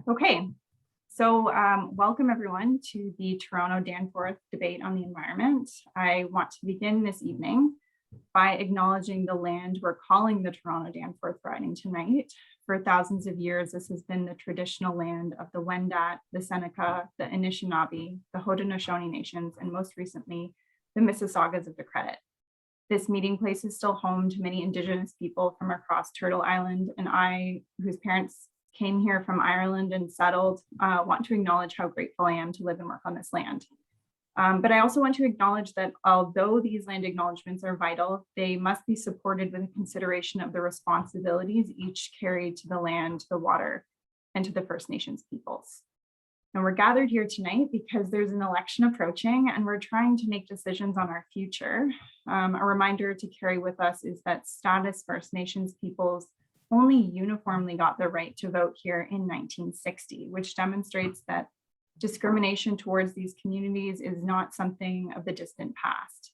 Okay, so welcome everyone to the Toronto-Danforth debate on the environment. I want to begin this evening by acknowledging the land we're calling the Toronto-Danforth riding tonight. For thousands of years, this has been the traditional land of the Wendat, the Seneca, the Anishinaabe, the Haudenosaunee nations, and most recently, the Mississaugas of the Credit. This meeting place is still home to many Indigenous people from across Turtle Island, and I, whose parents came here from Ireland and settled, want to acknowledge how grateful I am to live and work on this land. But I also want to acknowledge that although these land acknowledgements are vital, they must be supported with a consideration of the responsibilities each carry to the land, the water, and to the First Nations peoples. And we're gathered here tonight because there's an election approaching and we're trying to make decisions on our future. A reminder to carry with us is that status First Nations peoples only uniformly got the right to vote here in 1960, which demonstrates that discrimination towards these communities is not something of the distant past.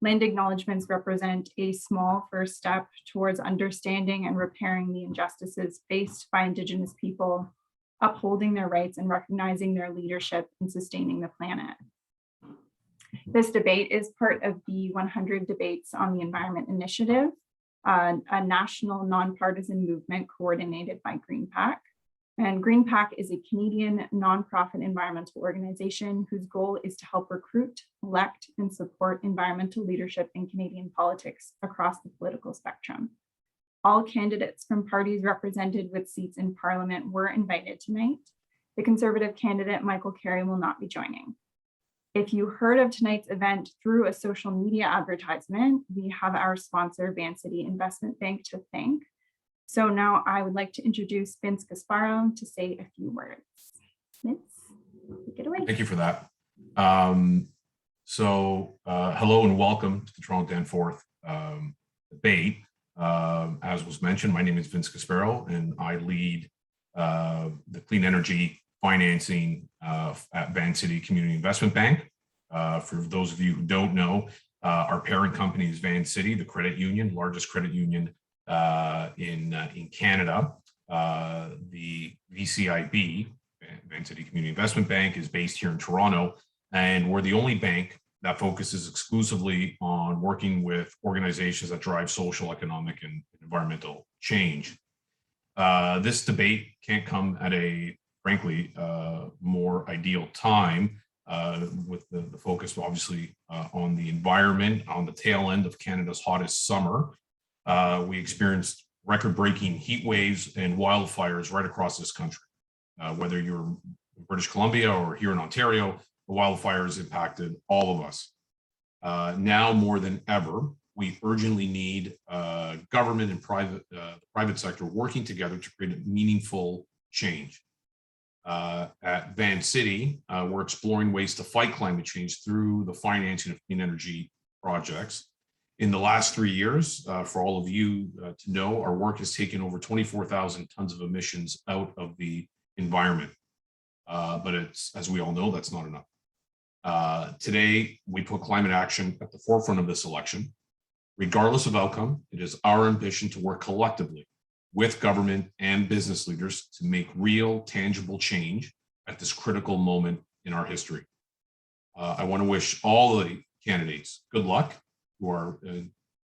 Land acknowledgements represent a small first step towards understanding and repairing the injustices faced by Indigenous people, upholding their rights and recognizing their leadership in sustaining the planet. This debate is part of the 100 Debates on the Environment Initiative, a national non-partisan movement coordinated by GreenPAC. And GreenPAC is a Canadian nonprofit environmental organization whose goal is to help recruit, elect, and support environmental leadership in Canadian politics across the political spectrum. All candidates from parties represented with seats in Parliament were invited tonight. The Conservative candidate, Michael Carey, will not be joining. If you heard of tonight's event through a social media advertisement, we have our sponsor, Vancity Investment Bank, to thank. So now I would like to introduce Vince Gasparo to say a few words. Vince, take it away. Thank you for that. Hello and welcome to the Toronto-Danforth debate. As was mentioned, my name is Vince Gasparo and I lead the clean energy financing at Vancity Community Investment Bank. For those of you who don't know, our parent company is Vancity, the credit union, largest credit union in Canada. The VCIB, Vancity Community Investment Bank, is based here in Toronto, and we're the only bank that focuses exclusively on working with organizations that drive social, economic, and environmental change. This debate can't come at a, frankly, more ideal time with the focus, obviously, on the environment on the tail end of Canada's hottest summer. We experienced record-breaking heat waves and wildfires right across this country. Whether you're in British Columbia or here in Ontario, the wildfires impacted all of us. Now more than ever, we urgently need government and private sector working together to create a meaningful change. At Vancity, we're exploring ways to fight climate change through the financing of clean energy projects. In the last 3 years, for all of you to know, our work has taken over 24,000 tons of emissions out of the environment. But it's, as we all know, that's not enough. Today, we put climate action at the forefront of this election. Regardless of outcome, it is our ambition to work collectively with government and business leaders to make real, tangible change at this critical moment in our history. I want to wish all the candidates good luck who are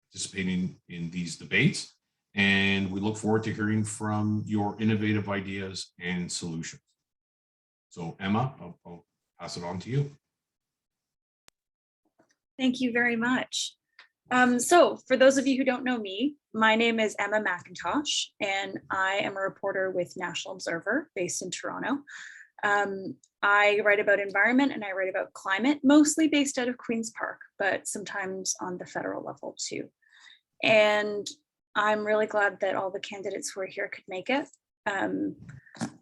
participating in these debates, and we look forward to hearing from your innovative ideas and solutions. So Emma, I'll pass it on to you. Thank you very much. So for those of you who don't know me, my name is Emma McIntosh, and I am a reporter with National Observer based in Toronto. I write about environment and I write about climate, mostly based out of Queen's Park, but sometimes on the federal level too. And I'm really glad that all the candidates who are here could make it.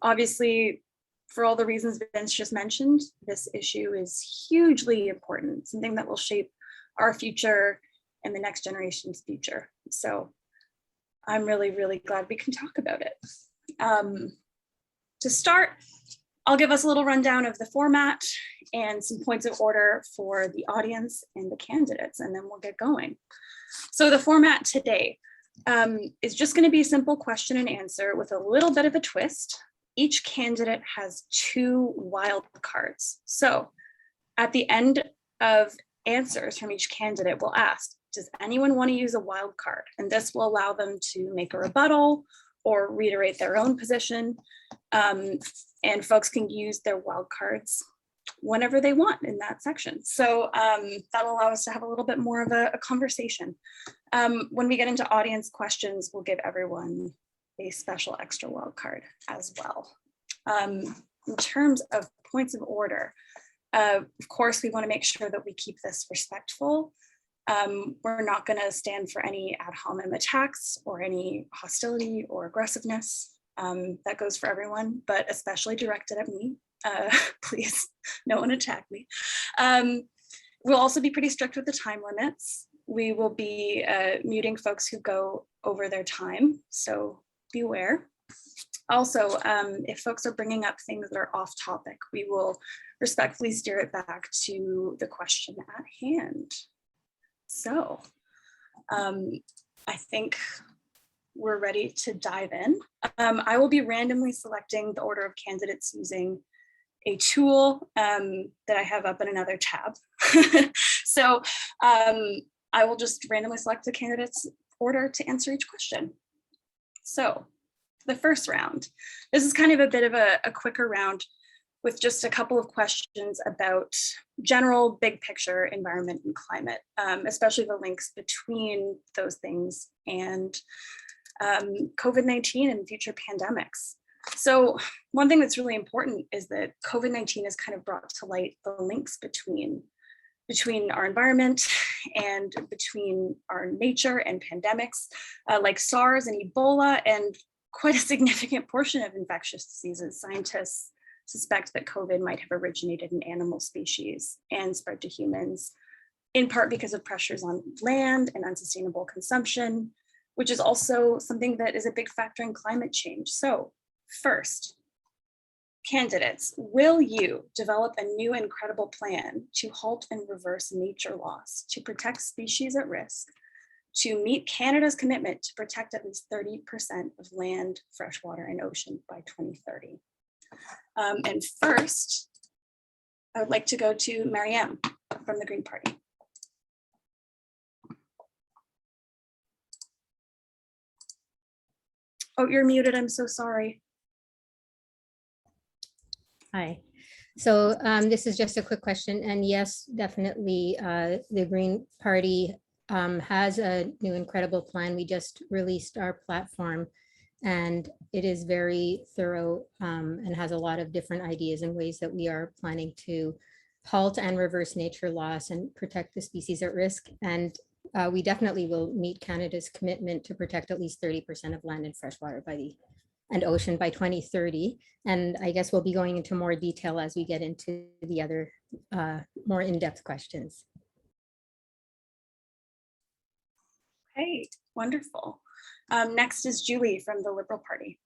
Obviously, for all the reasons Vince just mentioned, this issue is hugely important, something that will shape our future and the next generation's future. So I'm really, really glad we can talk about it. To start, I'll give us a little rundown of the format and some points of order for the audience and the candidates, and then we'll get going. So the format today is just going to be a simple question and answer with a little bit of a twist. each candidate has 2 wild cards. So at the end of answers from each candidate, we'll ask, does anyone want to use a wild card? And this will allow them to make a rebuttal or reiterate their own position. And folks can use their wild cards whenever they want in that section. So that'll allow us to have a little bit more of a conversation. When we get into audience questions, we'll give everyone a special extra wild card as well. In terms of points of order, of course, we want to make sure that we keep this respectful. We're not going to stand for any ad hominem attacks or any hostility or aggressiveness. That goes for everyone, but especially directed at me. Please, no one attack me. We'll also be pretty strict with the time limits. We will be muting folks who go over their time, so beware. Also, if folks are bringing up things that are off topic, we will respectfully steer it back to the question at hand. So I think we're ready to dive in. I will be randomly selecting the order of candidates using a tool that I have up in another tab. So I will just randomly select the candidate's order to answer each question. So the first round, this is kind of a bit of a quicker round with just a couple of questions about general big picture environment and climate, especially the links between those things and COVID-19 and future pandemics. So one thing that's really important is that COVID-19 has kind of brought to light the links between our environment and between our nature and pandemics like SARS and Ebola, and quite a significant portion of infectious diseases. Scientists suspect that COVID might have originated in animal species and spread to humans, in part because of pressures on land and unsustainable consumption, which is also something that is a big factor in climate change. So first, candidates, will you develop a new and credible plan to halt and reverse nature loss, to protect species at risk, to meet Canada's commitment to protect at least 30% of land, freshwater, and ocean by 2030? And first, I would like to go to Maryem from the Green Party. Oh, you're muted, I'm so sorry. Hi. So this is just a quick question. And yes, definitely the Green Party has a new incredible plan. We just released our platform and it is very thorough and has a lot of different ideas and ways that we are planning to halt and reverse nature loss and protect the species at risk. And we definitely will meet Canada's commitment to protect at least 30% of land and freshwater and ocean by 2030. And I guess we'll be going into more detail as we get into the other more in-depth questions. Okay, wonderful. Next is Julie from the Liberal Party.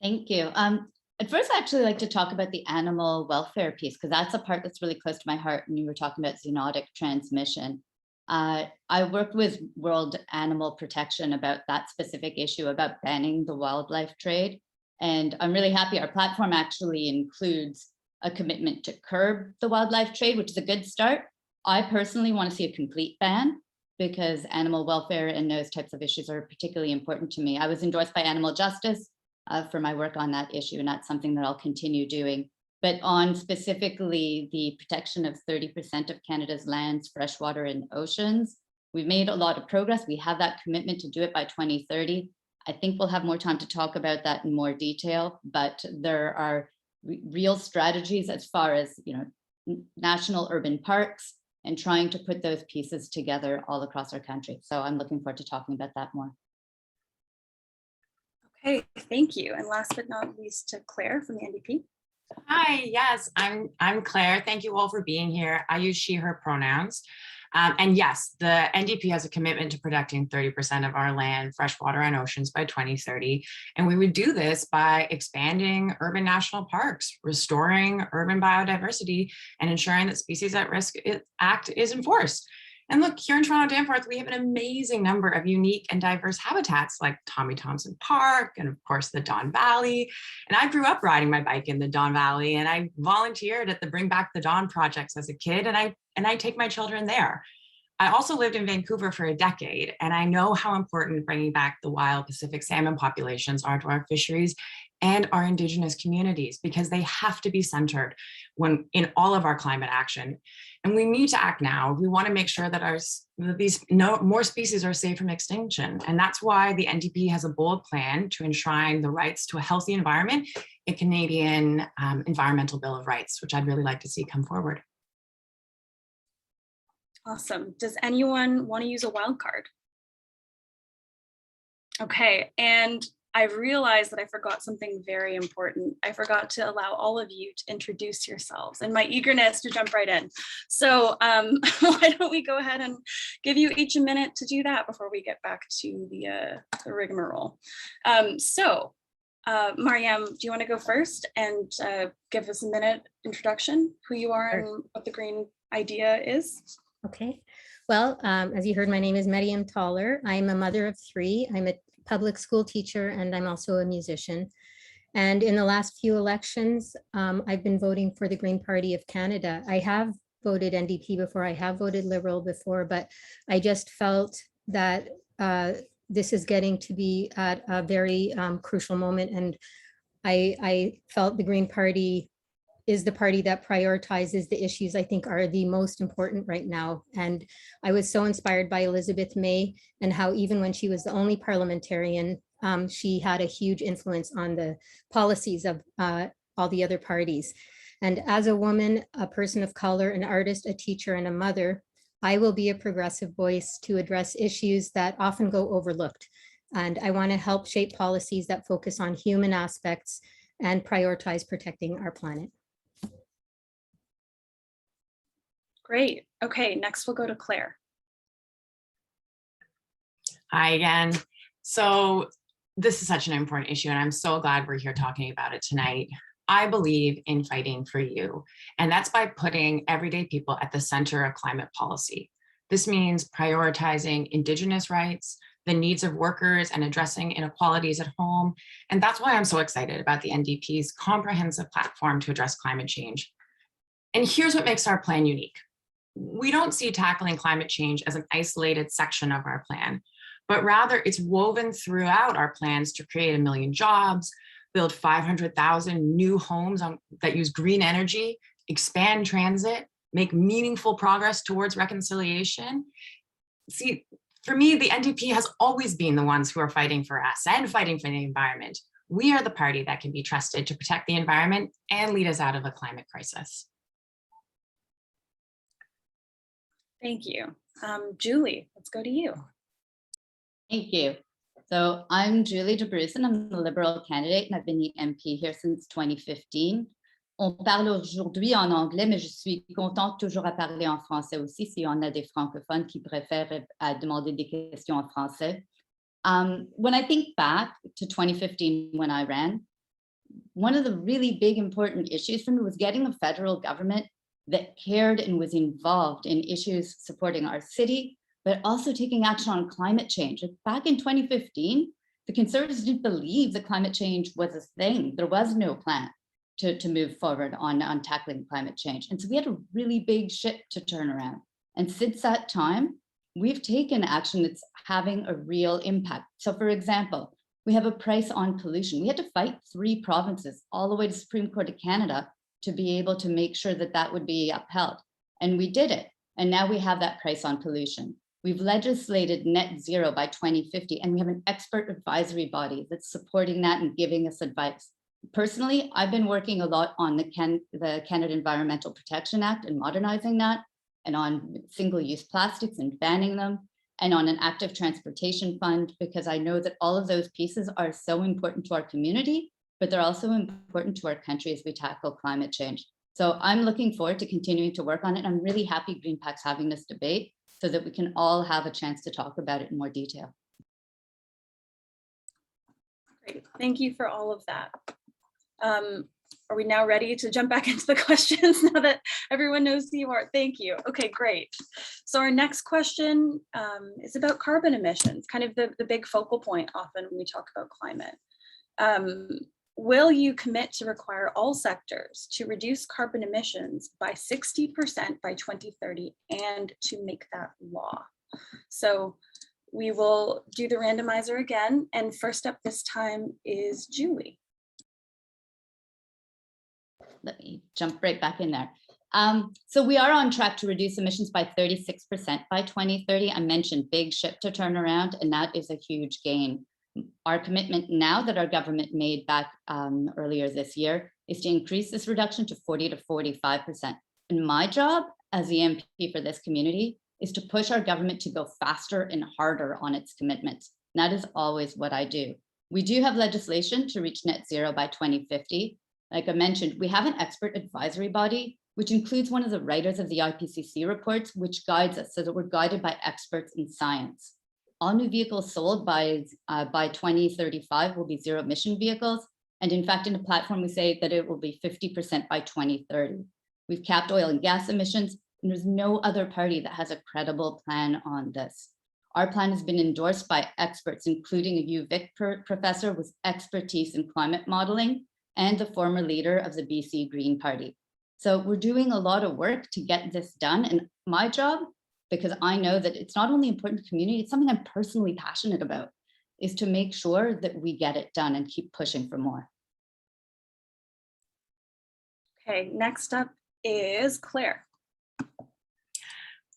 Thank you. At first, I actually like to talk about the animal welfare piece, because that's a part that's really close to my heart when you were talking about zoonotic transmission. I worked with World Animal Protection about that specific issue about banning the wildlife trade. And I'm really happy our platform actually includes a commitment to curb the wildlife trade, which is a good start. I personally want to see a complete ban because animal welfare and those types of issues are particularly important to me. I was endorsed by Animal Justice for my work on that issue, and that's something that I'll continue doing. But on specifically the protection of 30% of Canada's lands, freshwater, and oceans, we've made a lot of progress. We have that commitment to do it by 2030. I think we'll have more time to talk about that in more detail, but there are real strategies as far as, national urban parks and trying to put those pieces together all across our country. So I'm looking forward to talking about that more. Okay, thank you. And last but not least, to Claire from the NDP. Hi, yes, I'm Claire. Thank you all for being here. I use she, her pronouns. And yes, the NDP has a commitment to protecting 30% of our land, freshwater, and oceans by 2030. And we would do this by expanding urban national parks, restoring urban biodiversity, and ensuring that Species at Risk Act is enforced. And look, here in Toronto-Danforth, we have an amazing number of unique and diverse habitats like Tommy Thompson Park and of course the Don Valley. And I grew up riding my bike in the Don Valley, and I volunteered at the Bring Back the Don projects as a kid, and I take my children there. I also lived in Vancouver for a decade, and I know how important bringing back the wild Pacific salmon populations are to our fisheries and our Indigenous communities, because they have to be centered in all of our climate action. And we need to act now. We want to make sure that more species are safe from extinction. And that's why the NDP has a bold plan to enshrine the rights to a healthy environment in Canadian Environmental Bill of Rights, which I'd really like to see come forward. Awesome. Does anyone want to use a wild card? Okay, and I realized that I forgot something very important. I forgot to allow all of you to introduce yourselves in my eagerness to jump right in. So why don't we go ahead and give you each a minute to do that before we get back to the rigmarole. Maryem, do you want to go first and give us a minute introduction, who you are and what the Green idea is? Okay, well, as you heard, my name is Maryem Tollar. I'm a mother of 3. I'm a public school teacher, and I'm also a musician. And in the last few elections, I've been voting for the Green Party of Canada. I have voted NDP before, I have voted Liberal before, but I just felt that this is getting to be at a very crucial moment. And I felt the Green Party is the party that prioritizes the issues I think are the most important right now. And I was so inspired by Elizabeth May and how even when she was the only parliamentarian, she had a huge influence on the policies of all the other parties. And as a woman, a person of color, an artist, a teacher, and a mother, I will be a progressive voice to address issues that often go overlooked. And I want to help shape policies that focus on human aspects and prioritize protecting our planet. Great. Okay, next we'll go to Claire. Hi again. So this is such an important issue, and I'm so glad we're here talking about it tonight. I believe in fighting for you, and that's by putting everyday people at the center of climate policy. This means prioritizing Indigenous rights, the needs of workers, and addressing inequalities at home. And that's why I'm so excited about the NDP's comprehensive platform to address climate change. And here's what makes our plan unique. We don't see tackling climate change as an isolated section of our plan, but rather it's woven throughout our plans to create 1 million jobs, build 500,000 new homes that use green energy, expand transit, make meaningful progress towards reconciliation. See, for me, the NDP has always been the ones who are fighting for us and fighting for the environment. We are the party that can be trusted to protect the environment and lead us out of a climate crisis. Thank you. Julie, let's go to you. Thank you. So I'm Julie Dabrusin. I'm a Liberal candidate and I've been the MP here since 2015. On parle aujourd'hui en anglais, mais je suis contente toujours à parler en français aussi si on a des francophones qui préfèrent demander des questions en français. When I think back to 2015 when I ran, one of the really big important issues for me was getting a federal government that cared and was involved in issues supporting our city, but also taking action on climate change. Back in 2015, the Conservatives didn't believe that climate change was a thing. There was no plan to move forward on tackling climate change. And so we had a really big ship to turn around. And since that time, we've taken action that's having a real impact. So for example, we have a price on pollution. We had to fight 3 provinces all the way to the Supreme Court of Canada to be able to make sure that that would be upheld. And we did it. And now we have that price on pollution. We've legislated net zero by 2050, and we have an expert advisory body that's supporting that and giving us advice. Personally, I've been working a lot on the Canada Environmental Protection Act and modernizing that, and on single-use plastics and banning them, and on an active transportation fund, because I know that all of those pieces are so important to our community, but they're also important to our country as we tackle climate change. So I'm looking forward to continuing to work on it. I'm really happy GreenPAC's having this debate so that we can all have a chance to talk about it in more detail. Great, thank you for all of that. Are we now ready to jump back into the questions now that everyone knows who you are? Thank you. Okay, great. So our next question is about carbon emissions, kind of the big focal point often when we talk about climate. Will you commit to require all sectors to reduce carbon emissions by 60% by 2030 and to make that law? So we will do the randomizer again. And first up this time is Julie. Let me jump right back in there. So we are on track to reduce emissions by 36% by 2030. I mentioned big ship to turn around, and that is a huge gain. Our commitment now that our government made back earlier this year is to increase this reduction to 40 to 45%. And my job as the MP for this community is to push our government to go faster and harder on its commitments. And that is always what I do. We do have legislation to reach net zero by 2050. Like I mentioned, we have an expert advisory body, which includes one of the writers of the IPCC reports, which guides us so that we're guided by experts in science. All new vehicles sold by 2035 will be zero emission vehicles. And in fact, in the platform, we say that it will be 50% by 2030. We've capped oil and gas emissions, and there's no other party that has a credible plan on this. Our plan has been endorsed by experts, including a UVic professor with expertise in climate modeling, and the former leader of the BC Green Party. So we're doing a lot of work to get this done. And my job, because I know that it's not only important to community, it's something I'm personally passionate about, is to make sure that we get it done and keep pushing for more. Okay, next up is Claire.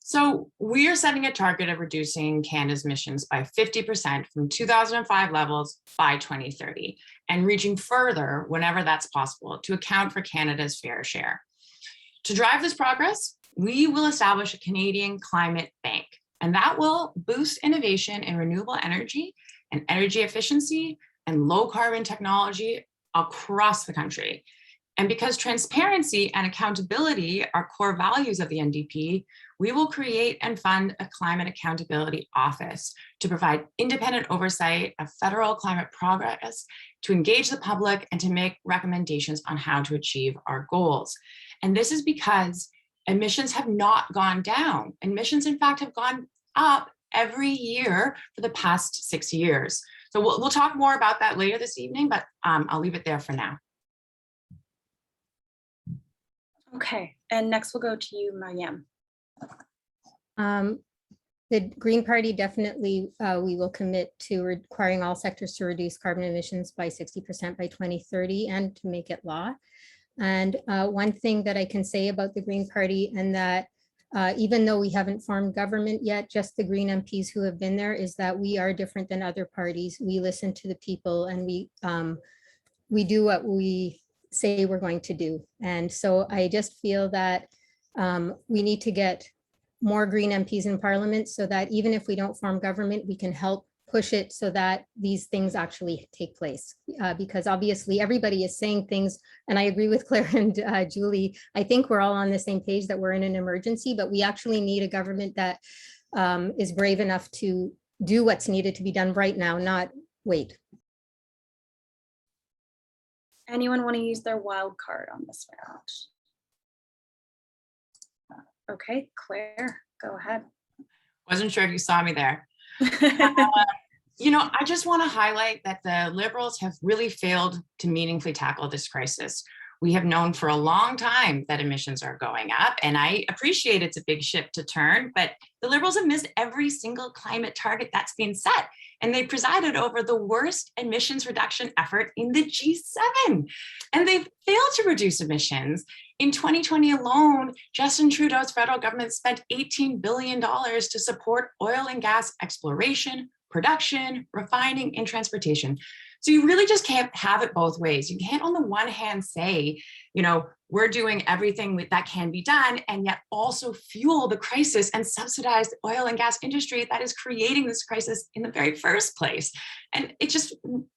So we are setting a target of reducing Canada's emissions by 50% from 2005 levels by 2030 and reaching further whenever that's possible to account for Canada's fair share. To drive this progress, we will establish a Canadian Climate Bank, and that will boost innovation in renewable energy and energy efficiency and low carbon technology across the country. And because transparency and accountability are core values of the NDP, we will create and fund a climate accountability office to provide independent oversight of federal climate progress, to engage the public, and to make recommendations on how to achieve our goals. And this is because emissions have not gone down. Emissions, in fact, have gone up every year for the past 6 years. So we'll talk more about that later this evening, but I'll leave it there for now. Okay, and next we'll go to you, Maryem. The Green Party definitely, we will commit to requiring all sectors to reduce carbon emissions by 60% by 2030 and to make it law. And one thing that I can say about the Green Party, and that even though we haven't formed government yet, just the Green MPs who have been there, is that we are different than other parties. We listen to the people, and we do what we say we're going to do. And so I just feel that we need to get more Green MPs in Parliament so that even if we don't form government, we can help push it so that these things actually take place. Because obviously everybody is saying things, and I agree with Claire and Julie. I think we're all on the same page that we're in an emergency, but we actually need a government that is brave enough to do what's needed to be done right now, not wait. Anyone want to use their wild card on this round? Okay, Claire, go ahead. Wasn't sure if you saw me there. You know, I just want to highlight that the Liberals have really failed to meaningfully tackle this crisis. We have known for a long time that emissions are going up, and I appreciate it's a big ship to turn, but the Liberals have missed every single climate target that's been set, and they presided over the worst emissions reduction effort in the G7, and they've failed to reduce emissions. In 2020 alone, Justin Trudeau's federal government spent $18 billion to support oil and gas exploration, production, refining, and transportation. So you really just can't have it both ways. You can't on the one hand say, you know, we're doing everything that can be done and yet also fuel the crisis and subsidize the oil and gas industry that is creating this crisis in the very first place. And it just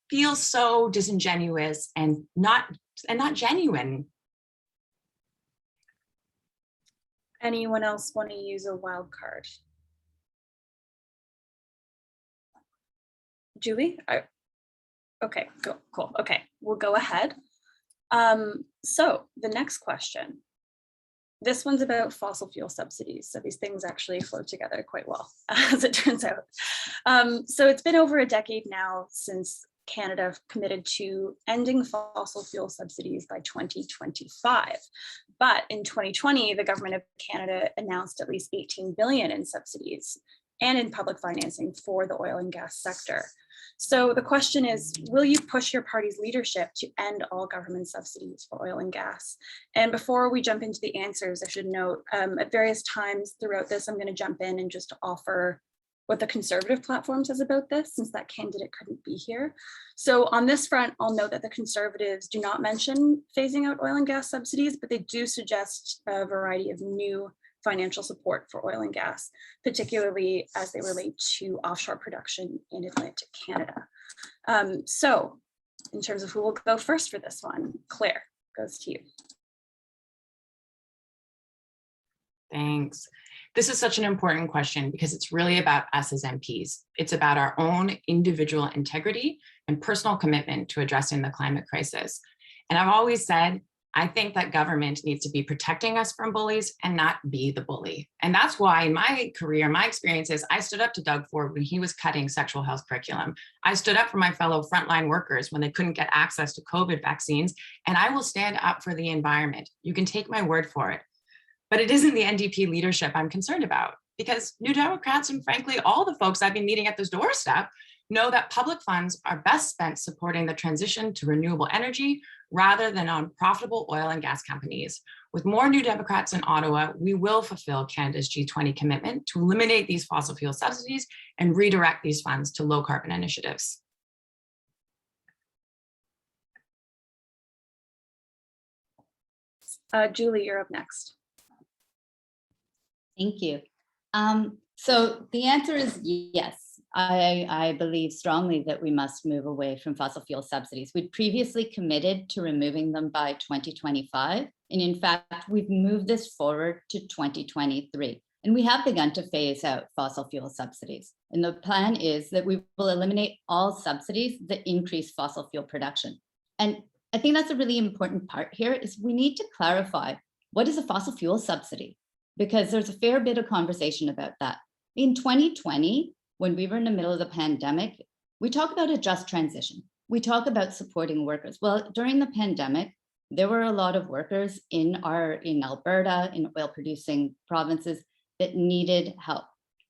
feels so disingenuous and not genuine. Anyone else want to use a wild card? Julie? Okay, cool. Okay, we'll go ahead. So the next question. This one's about fossil fuel subsidies. So these things actually flow together quite well, as it turns out. So it's been over a decade now since Canada committed to ending fossil fuel subsidies by 2025. But in 2020, the government of Canada announced at least 18 billion in subsidies and in public financing for the oil and gas sector. So the question is, will you push your party's leadership to end all government subsidies for oil and gas? And before we jump into the answers, I should note at various times throughout this, I'm going to jump in and just offer what the Conservative platform says about this, since that candidate couldn't be here. So on this front, I'll note that the Conservatives do not mention phasing out oil and gas subsidies, but they do suggest a variety of new financial support for oil and gas, particularly as they relate to offshore production in Atlantic Canada. So in terms of who will go first for this one, Claire, goes to you. Thanks. This is such an important question because it's really about us as MPs. It's about our own individual integrity and personal commitment to addressing the climate crisis. And I've always said, I think that government needs to be protecting us from bullies and not be the bully. And that's why in my career, my experiences, I stood up to Doug Ford when he was cutting sexual health curriculum. I stood up for my fellow frontline workers when they couldn't get access to COVID vaccines, and I will stand up for the environment. You can take my word for it. But it isn't the NDP leadership I'm concerned about, because New Democrats and frankly, all the folks I've been meeting at this doorstep know that public funds are best spent supporting the transition to renewable energy rather than on profitable oil and gas companies. With more New Democrats in Ottawa, we will fulfill Canada's G20 commitment to eliminate these fossil fuel subsidies and redirect these funds to low carbon initiatives. Julie, you're up next. Thank you. So the answer is yes. I believe strongly that we must move away from fossil fuel subsidies. We'd previously committed to removing them by 2025. And in fact, we've moved this forward to 2023. And we have begun to phase out fossil fuel subsidies. And the plan is that we will eliminate all subsidies that increase fossil fuel production. And I think that's a really important part here is we need to clarify what is a fossil fuel subsidy, because there's a fair bit of conversation about that. In 2020, when we were in the middle of the pandemic, we talk about a just transition. We talk about supporting workers. Well, during the pandemic, there were a lot of workers in Alberta, in oil producing provinces that needed help.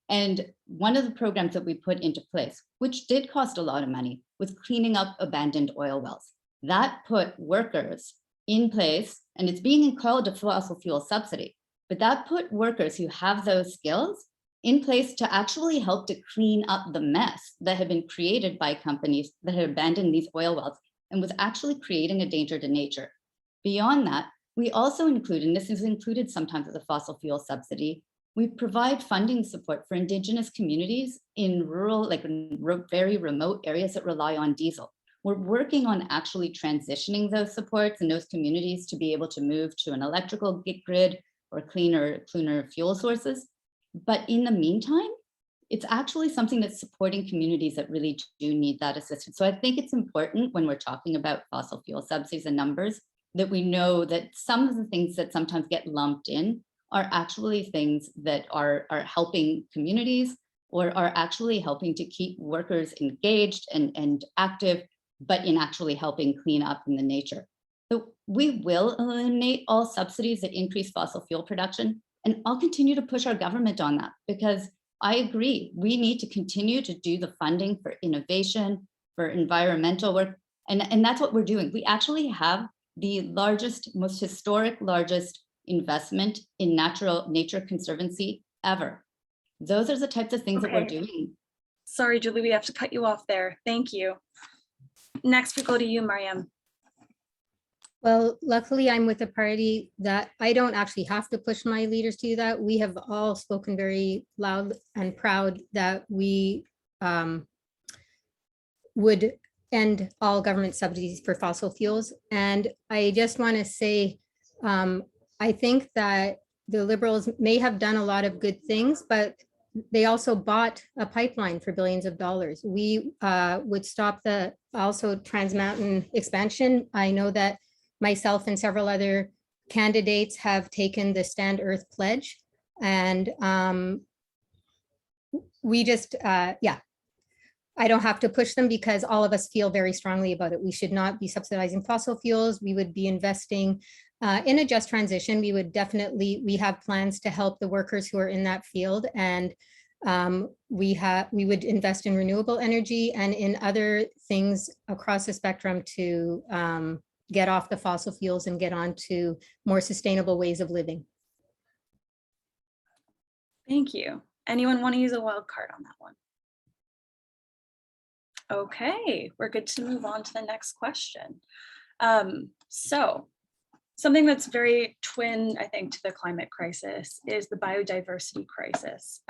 And one of the programs that we put into place, which did cost a lot of money, was cleaning up abandoned oil wells. That put workers in place, and it's being called a fossil fuel subsidy, but that put workers who have those skills in place to actually help to clean up the mess that had been created by companies that had abandoned these oil wells and was actually creating a danger to nature. Beyond that, we also include, and this is included sometimes as a fossil fuel subsidy, we provide funding support for Indigenous communities in rural, like very remote areas that rely on diesel. We're working on actually transitioning those supports and those communities to be able to move to an electrical grid or cleaner fuel sources. But in the meantime, it's actually something that's supporting communities that really do need that assistance. So I think it's important when we're talking about fossil fuel subsidies and numbers that we know that some of the things that sometimes get lumped in are actually things that are helping communities or are actually helping to keep workers engaged and active, but in actually helping clean up in the nature. So we will eliminate all subsidies that increase fossil fuel production. And I'll continue to push our government on that because I agree, we need to continue to do the funding for innovation, for environmental work. And that's what we're doing. We actually have the largest, most historic, largest investment in nature conservancy ever. Those are the types of things that we're doing. Sorry, Julie, we have to cut you off there. Thank you. Next, we go to you, Maryem. Well, luckily I'm with a party that I don't actually have to push my leaders to do that. We have all spoken very loud and proud that we would end all government subsidies for fossil fuels. And I just want to say, I think that the Liberals may have done a lot of good things, but they also bought a pipeline for billions of dollars. We would stop the also Trans Mountain expansion. I know that myself and several other candidates have taken the Stand Earth Pledge. And we just, yeah, I don't have to push them because all of us feel very strongly about it. We should not be subsidizing fossil fuels. We would be investing in a just transition. We would definitely, we have plans to help the workers who are in that field. And we would invest in renewable energy and in other things across the spectrum to get off the fossil fuels and get on to more sustainable ways of living. Thank you. Anyone want to use a wild card on that one? Okay, we're good to move on to the next question. So something that's very twin, I think, to the climate crisis is the biodiversity crisis.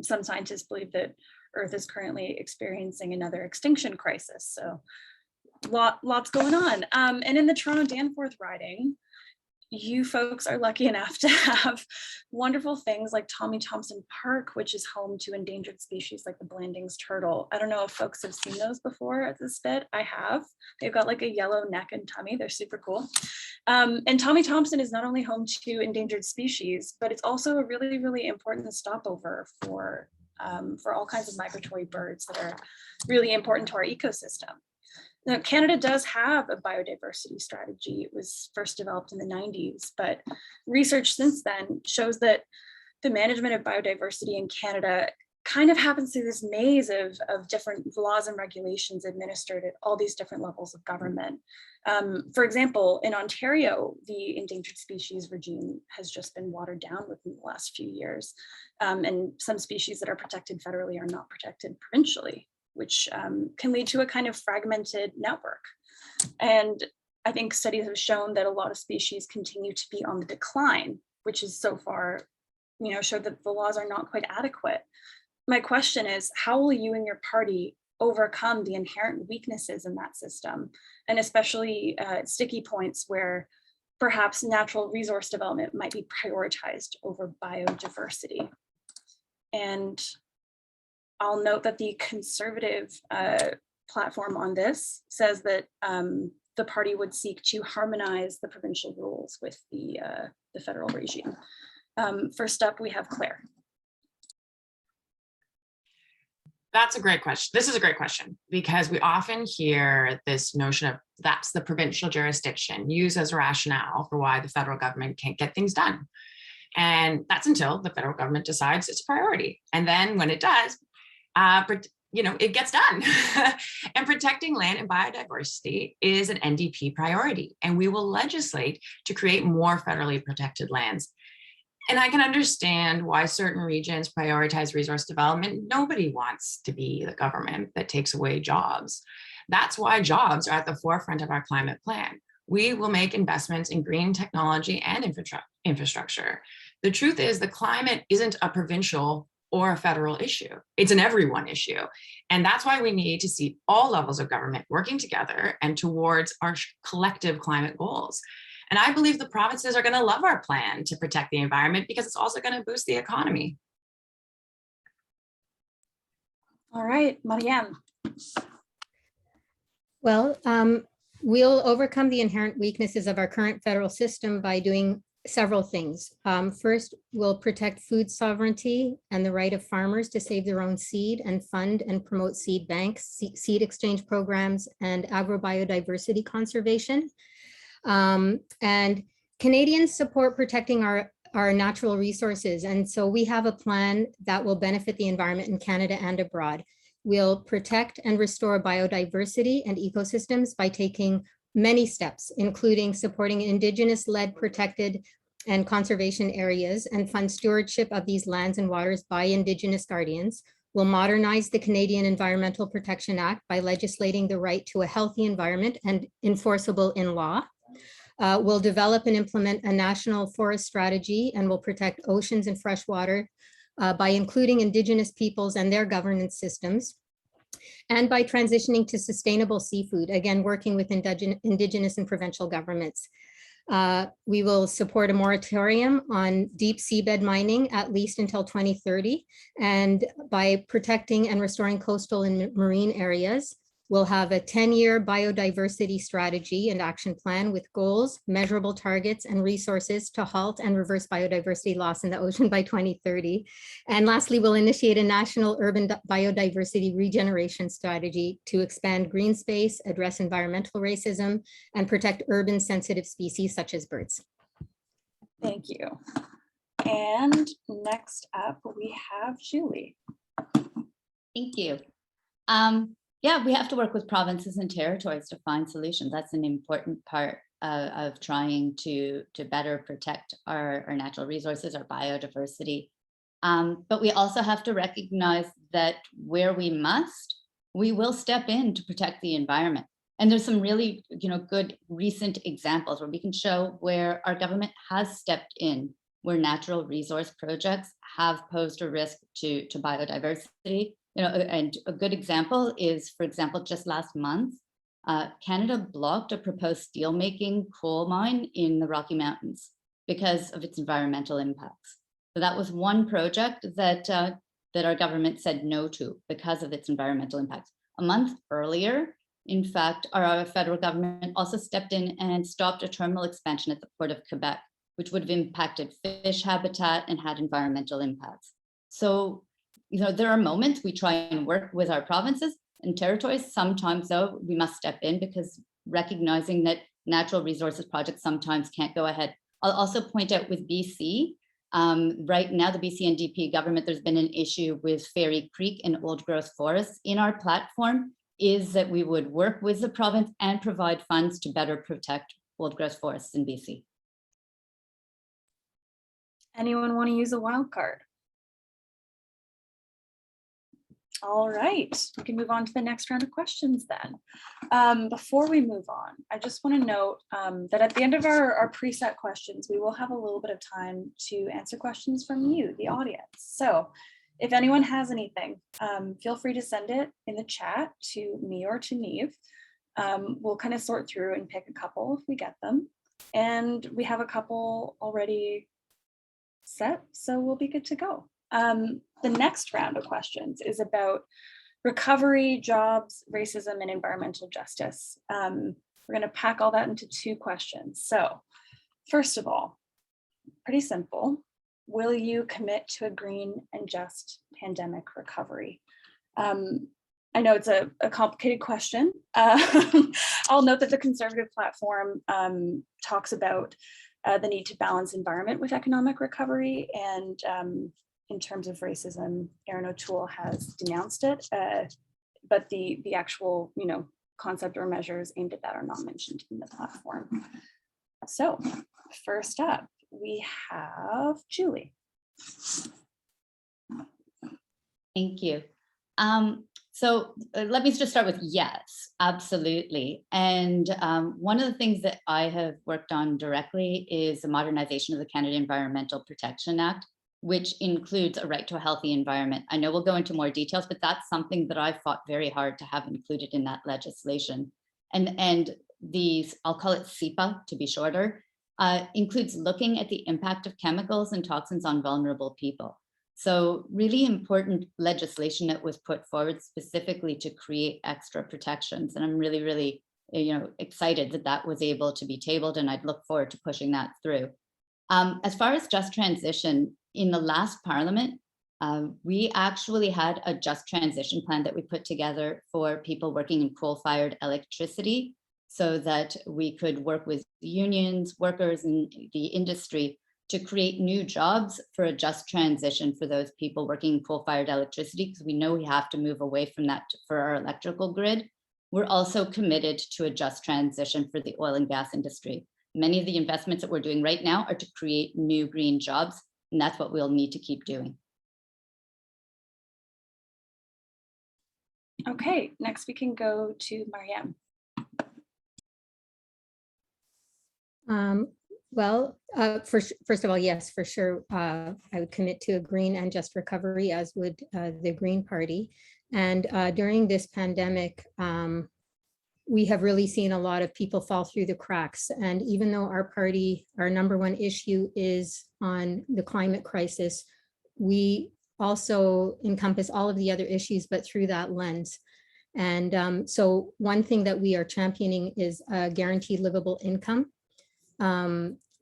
Some scientists believe that Earth is currently experiencing another extinction crisis. So lots going on. And in the Toronto-Danforth riding, you folks are lucky enough to have wonderful things like Tommy Thompson Park, which is home to endangered species like the Blanding's turtle. I don't know if folks have seen those before at this bit. I have. They've got like a yellow neck and tummy. They're super cool. And Tommy Thompson is not only home to endangered species, but it's also a really, really important stopover for all kinds of migratory birds that are really important to our ecosystem. Now, Canada does have a biodiversity strategy. It was first developed in the 90s, but research since then shows that the management of biodiversity in Canada kind of happens through this maze of different laws and regulations administered at all these different levels of government. For example, in Ontario, the endangered species regime has just been watered down within the last few years. And some species that are protected federally are not protected provincially, which can lead to a kind of fragmented network. And I think studies have shown that a lot of species continue to be on the decline, which is so far, showed that the laws are not quite adequate. My question is, how will you and your party overcome the inherent weaknesses in that system, and especially sticky points where perhaps natural resource development might be prioritized over biodiversity? And I'll note that the Conservative platform on this says that the party would seek to harmonize the provincial rules with the federal regime. First up, we have Claire. That's a great question. This is a great question because we often hear this notion of that's the provincial jurisdiction used as a rationale for why the federal government can't get things done. And that's until the federal government decides it's a priority. And then when it does, it gets done. And protecting land and biodiversity is an NDP priority. And we will legislate to create more federally protected lands. And I can understand why certain regions prioritize resource development. Nobody wants to be the government that takes away jobs. That's why jobs are at the forefront of our climate plan. We will make investments in green technology and infrastructure. The truth is the climate isn't a provincial or a federal issue. It's an everyone issue. And that's why we need to see all levels of government working together and towards our collective climate goals. And I believe the provinces are going to love our plan to protect the environment because it's also going to boost the economy. All right, Maryem. Well, we'll overcome the inherent weaknesses of our current federal system by doing several things. First, we'll protect food sovereignty and the right of farmers to save their own seed and fund and promote seed banks, seed exchange programs, and agrobiodiversity conservation. And Canadians support protecting our natural resources. And so we have a plan that will benefit the environment in Canada and abroad. We'll protect and restore biodiversity and ecosystems by taking many steps, including supporting Indigenous-led protected and conservation areas and fund stewardship of these lands and waters by Indigenous guardians. We'll modernize the Canadian Environmental Protection Act by legislating the right to a healthy environment and enforceable in law. We'll develop and implement a national forest strategy, and we'll protect oceans and freshwater by including Indigenous peoples and their governance systems, and by transitioning to sustainable seafood, again, working with Indigenous and provincial governments. We will support a moratorium on deep seabed mining at least until 2030, and by protecting and restoring coastal and marine areas. We'll have a 10-year biodiversity strategy and action plan with goals, measurable targets, and resources to halt and reverse biodiversity loss in the ocean by 2030. And lastly, we'll initiate a national urban biodiversity regeneration strategy to expand green space, address environmental racism, and protect urban sensitive species such as birds. Thank you. And next up, we have Julie. Thank you. Yeah, we have to work with provinces and territories to find solutions. That's an important part of trying to better protect our natural resources, our biodiversity. But we also have to recognize that where we must, we will step in to protect the environment. And there's some really, good recent examples where we can show where our government has stepped in, where natural resource projects have posed a risk to biodiversity. And a good example is, for example, just last month, Canada blocked a proposed steelmaking coal mine in the Rocky Mountains because of its environmental impacts. So that was one project that our government said no to because of its environmental impacts. A month earlier, in fact, our federal government also stepped in and stopped a terminal expansion at the Port of Quebec, which would have impacted fish habitat and had environmental impacts. So, there are moments we try and work with our provinces and territories. Sometimes, though, we must step in because recognizing that natural resources projects sometimes can't go ahead. I'll also point out with BC, right now, the BC NDP government, there's been an issue with Fairy Creek and old growth forests. In our platform is that we would work with the province and provide funds to better protect old growth forests in BC. Anyone want to use a wild card? All right, we can move on to the next round of questions then. Before we move on, I just want to note that at the end of our preset questions, we will have a little bit of time to answer questions from you, the audience. So if anyone has anything, feel free to send it in the chat to me or to Neve. We'll kind of sort through and pick a couple if we get them. And we have a couple already set, so we'll be good to go. The next round of questions is about recovery, jobs, racism, and environmental justice. We're going to pack all that into 2 questions. So first of all, pretty simple. Will you commit to a green and just pandemic recovery? I know it's a complicated question. I'll note that the Conservative platform talks about the need to balance environment with economic recovery, and in terms of racism, Erin O'Toole has denounced it, but the actual, concept or measures aimed at that are not mentioned in the platform. So first up, we have Julie. Thank you. So let me just start with yes, absolutely. And one of the things that I have worked on directly is the modernization of the Canada Environmental Protection Act, which includes a right to a healthy environment. I know we'll go into more details, but that's something that I fought very hard to have included in that legislation. And these, I'll call it SEPA to be shorter, includes looking at the impact of chemicals and toxins on vulnerable people. So really important legislation that was put forward specifically to create extra protections. And I'm really, really, excited that that was able to be tabled, and I'd look forward to pushing that through. As far as just transition, in the last parliament, we actually had a just transition plan that we put together for people working in coal-fired electricity so that we could work with unions, workers, and the industry to create new jobs for a just transition for those people working in coal-fired electricity, because we know we have to move away from that for our electrical grid. We're also committed to a just transition for the oil and gas industry. Many of the investments that we're doing right now are to create new green jobs, and that's what we'll need to keep doing. Okay, next we can go to Maryem. First of all, yes, for sure. I would commit to a green and just recovery, as would the Green Party. And during this pandemic, we have really seen a lot of people fall through the cracks. And even though our party, our #1 issue is on the climate crisis, we also encompass all of the other issues, but through that lens. And so one thing that we are championing is a guaranteed livable income.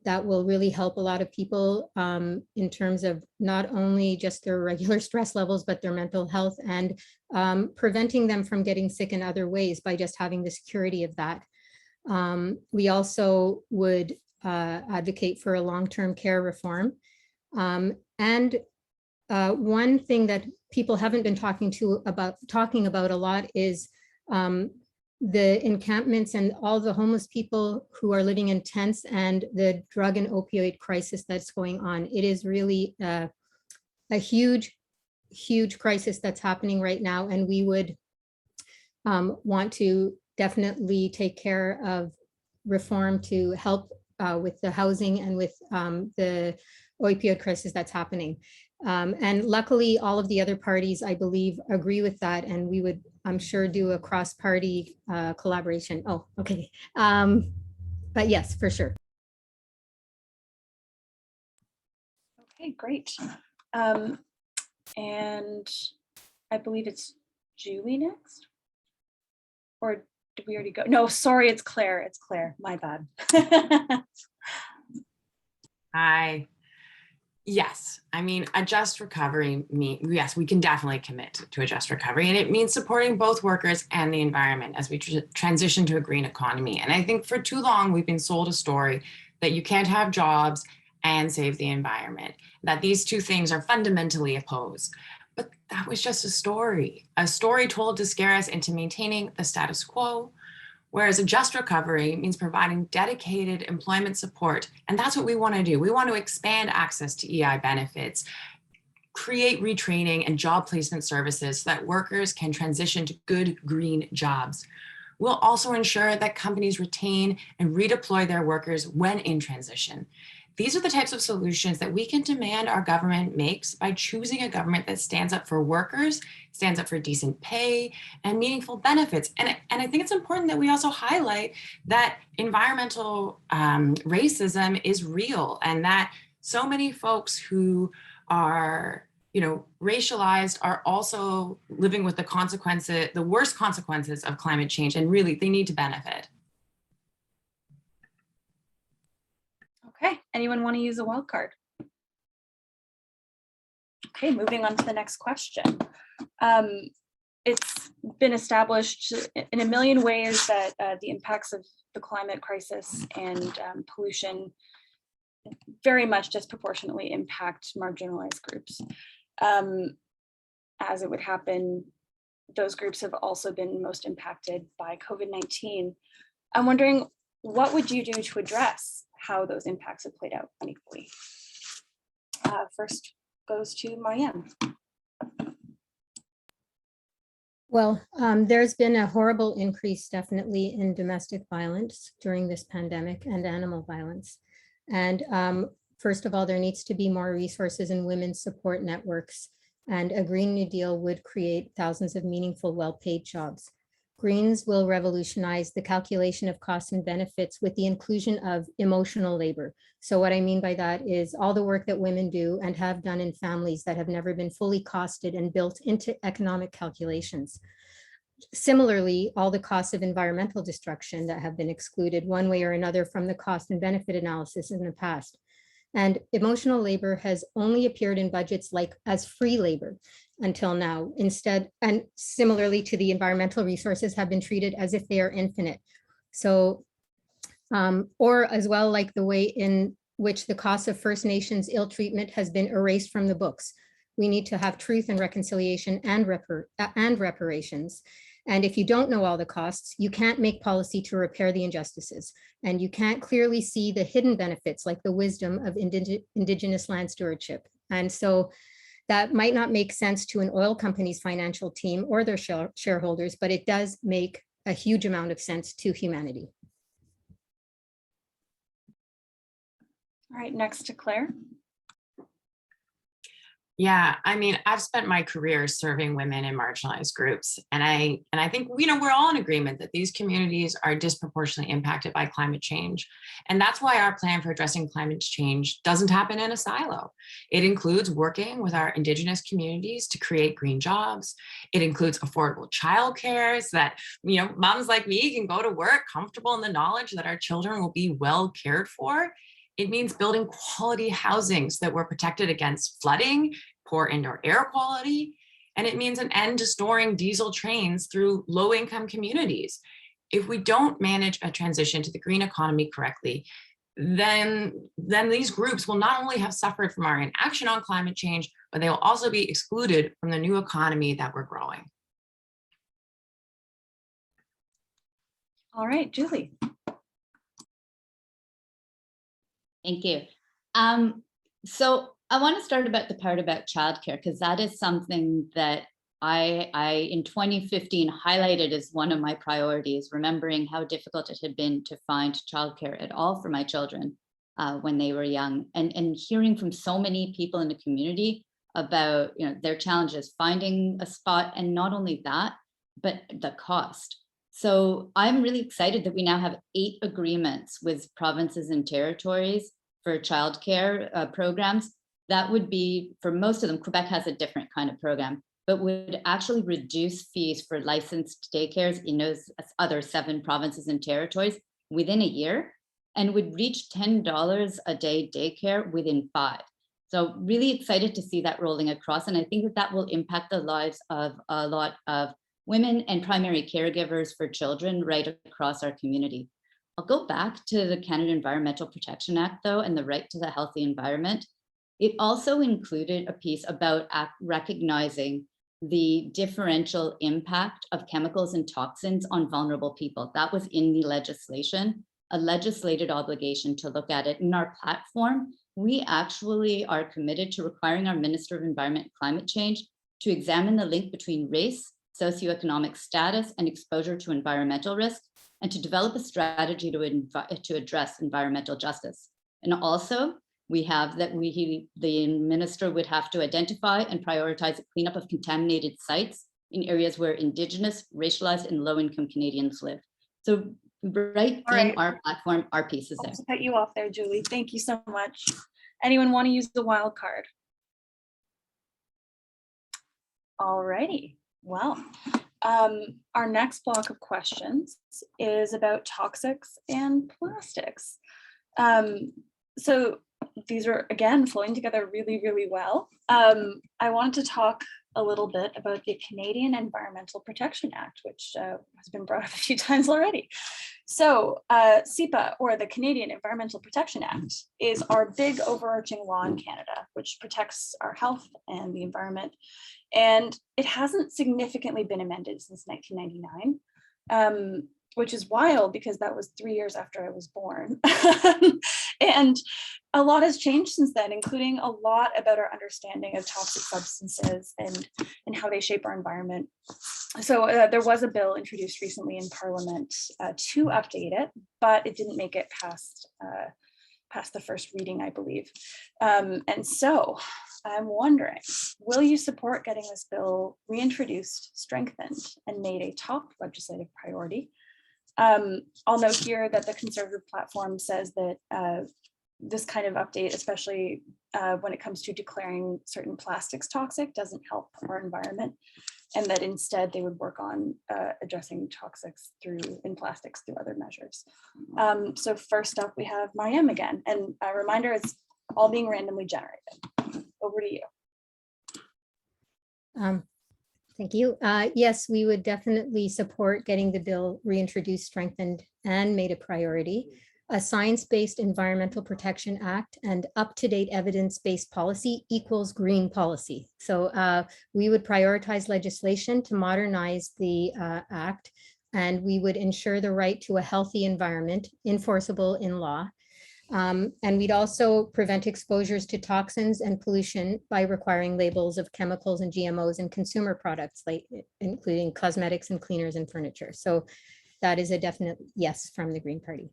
That will really help a lot of people in terms of not only just their regular stress levels, but their mental health, and preventing them from getting sick in other ways by just having the security of that. We also would advocate for a long-term care reform. And one thing that people haven't been talking about a lot is the encampments and all the homeless people who are living in tents and the drug and opioid crisis that's going on. It is really a huge crisis that's happening right now, and we would want to definitely take care of reform to help with the housing and with the opioid crisis that's happening. And luckily, all of the other parties, I believe, agree with that, and we would, I'm sure, do a cross-party collaboration. Oh, okay. But yes, for sure. Okay, great. And I believe it's Julie next. Or did we already go? No, sorry, it's Claire. It's Claire. My bad. Hi. Yes, I mean, a just recovery yes, we can definitely commit to a just recovery, and it means supporting both workers and the environment as we transition to a green economy. And I think for too long, we've been sold a story that you can't have jobs and save the environment, that these two things are fundamentally opposed. But that was just a story told to scare us into maintaining the status quo. Whereas a just recovery means providing dedicated employment support. And that's what we want to do. We want to expand access to EI benefits, create retraining and job placement services so that workers can transition to good green jobs. We'll also ensure that companies retain and redeploy their workers when in transition. These are the types of solutions that we can demand our government makes by choosing a government that stands up for workers, stands up for decent pay and meaningful benefits. And I think it's important that we also highlight that environmental racism is real, and that so many folks who are racialized are also living with the consequences, the worst consequences of climate change, and really they need to benefit. Okay, anyone want to use a wild card? Okay, moving on to the next question. It's been established in a million ways that the impacts of the climate crisis and pollution very much disproportionately impact marginalized groups. As it would happen, those groups have also been most impacted by COVID-19. I'm wondering, what would you do to address how those impacts have played out unequally? First goes to Maryem. Well, there's been a horrible increase definitely in domestic violence during this pandemic and animal violence. And first of all, there needs to be more resources in women's support networks, and a Green New Deal would create thousands of meaningful, well-paid jobs. Greens will revolutionize the calculation of costs and benefits with the inclusion of emotional labor. So what I mean by that is all the work that women do and have done in families that have never been fully costed and built into economic calculations. Similarly, all the costs of environmental destruction that have been excluded one way or another from the cost and benefit analysis in the past. And emotional labor has only appeared in budgets like as free labor until now. Instead, and similarly to the environmental resources have been treated as if they are infinite. So, or as well, like the way in which the cost of First Nations ill treatment has been erased from the books. We need to have truth and reconciliation and reparations. And if you don't know all the costs, you can't make policy to repair the injustices. And you can't clearly see the hidden benefits like the wisdom of Indigenous land stewardship. And so that might not make sense to an oil company's financial team or their shareholders, but it does make a huge amount of sense to humanity. All right, next to Claire. Yeah, I mean, I've spent my career serving women in marginalized groups, and I think we're all in agreement that these communities are disproportionately impacted by climate change, and that's why our plan for addressing climate change doesn't happen in a silo. It includes working with our Indigenous communities to create green jobs. It includes affordable childcare so that moms like me can go to work comfortable in the knowledge that our children will be well cared for. It means building quality housing so that we're protected against flooding, poor indoor air quality, and it means an end to storing diesel trains through low-income communities. If we don't manage a transition to the green economy correctly, then these groups will not only have suffered from our inaction on climate change, but they will also be excluded from the new economy that we're growing. All right, Julie. Thank you. So I want to start about the part about childcare, because that is something that I in 2015 highlighted as one of my priorities, remembering how difficult it had been to find childcare at all for my children when they were young, and hearing from so many people in the community about their challenges finding a spot, and not only that, but the cost. So I'm really excited that we now have 8 agreements with provinces and territories for childcare programs. That would be, for most of them, Quebec has a different kind of program, but would actually reduce fees for licensed daycares in those other 7 provinces and territories within a year, and would reach $10 a day daycare within 5. So really excited to see that rolling across. And I think that that will impact the lives of a lot of women and primary caregivers for children right across our community. I'll go back to the Canada Environmental Protection Act, though, and the right to the healthy environment. It also included a piece about recognizing the differential impact of chemicals and toxins on vulnerable people. That was in the legislation, a legislated obligation to look at it. In our platform, we actually are committed to requiring our Minister of Environment and Climate Change to examine the link between race, socioeconomic status, and exposure to environmental risk, and to develop a strategy to address environmental justice. And also, we have that the minister would have to identify and prioritize the cleanup of contaminated sites in areas where Indigenous, racialized, and low-income Canadians live. So right in our platform, our piece is there. I'll cut you off there, Julie. Thank you so much. Anyone want to use the wild card? All righty. Well, our next block of questions is about toxics and plastics. So these are, again, flowing together really, really well. I wanted to talk a little bit about the Canadian Environmental Protection Act, which has been brought up a few times already. So CEPA, or the Canadian Environmental Protection Act, is our big overarching law in Canada, which protects our health and the environment. And it hasn't significantly been amended since 1999, which is wild because that was 3 years after I was born. And a lot has changed since then, including a lot about our understanding of toxic substances and how they shape our environment. So there was a bill introduced recently in Parliament to update it, but it didn't make it past the first reading, I believe. And so I'm wondering, will you support getting this bill reintroduced, strengthened, and made a top legislative priority? I'll note here that the Conservative platform says that this kind of update, especially when it comes to declaring certain plastics toxic, doesn't help our environment, and that instead they would work on addressing toxics in plastics through other measures. So first up, we have Maryem again, and a reminder, it's all being randomly generated. Over to you. Thank you. Yes, we would definitely support getting the bill reintroduced, strengthened, and made a priority. A science-based Environmental Protection Act and up-to-date evidence-based policy equals green policy. So we would prioritize legislation to modernize the act, and we would ensure the right to a healthy environment, enforceable in law. And we'd also prevent exposures to toxins and pollution by requiring labels of chemicals and GMOs in consumer products, including cosmetics and cleaners and furniture. So that is a definite yes from the Green Party.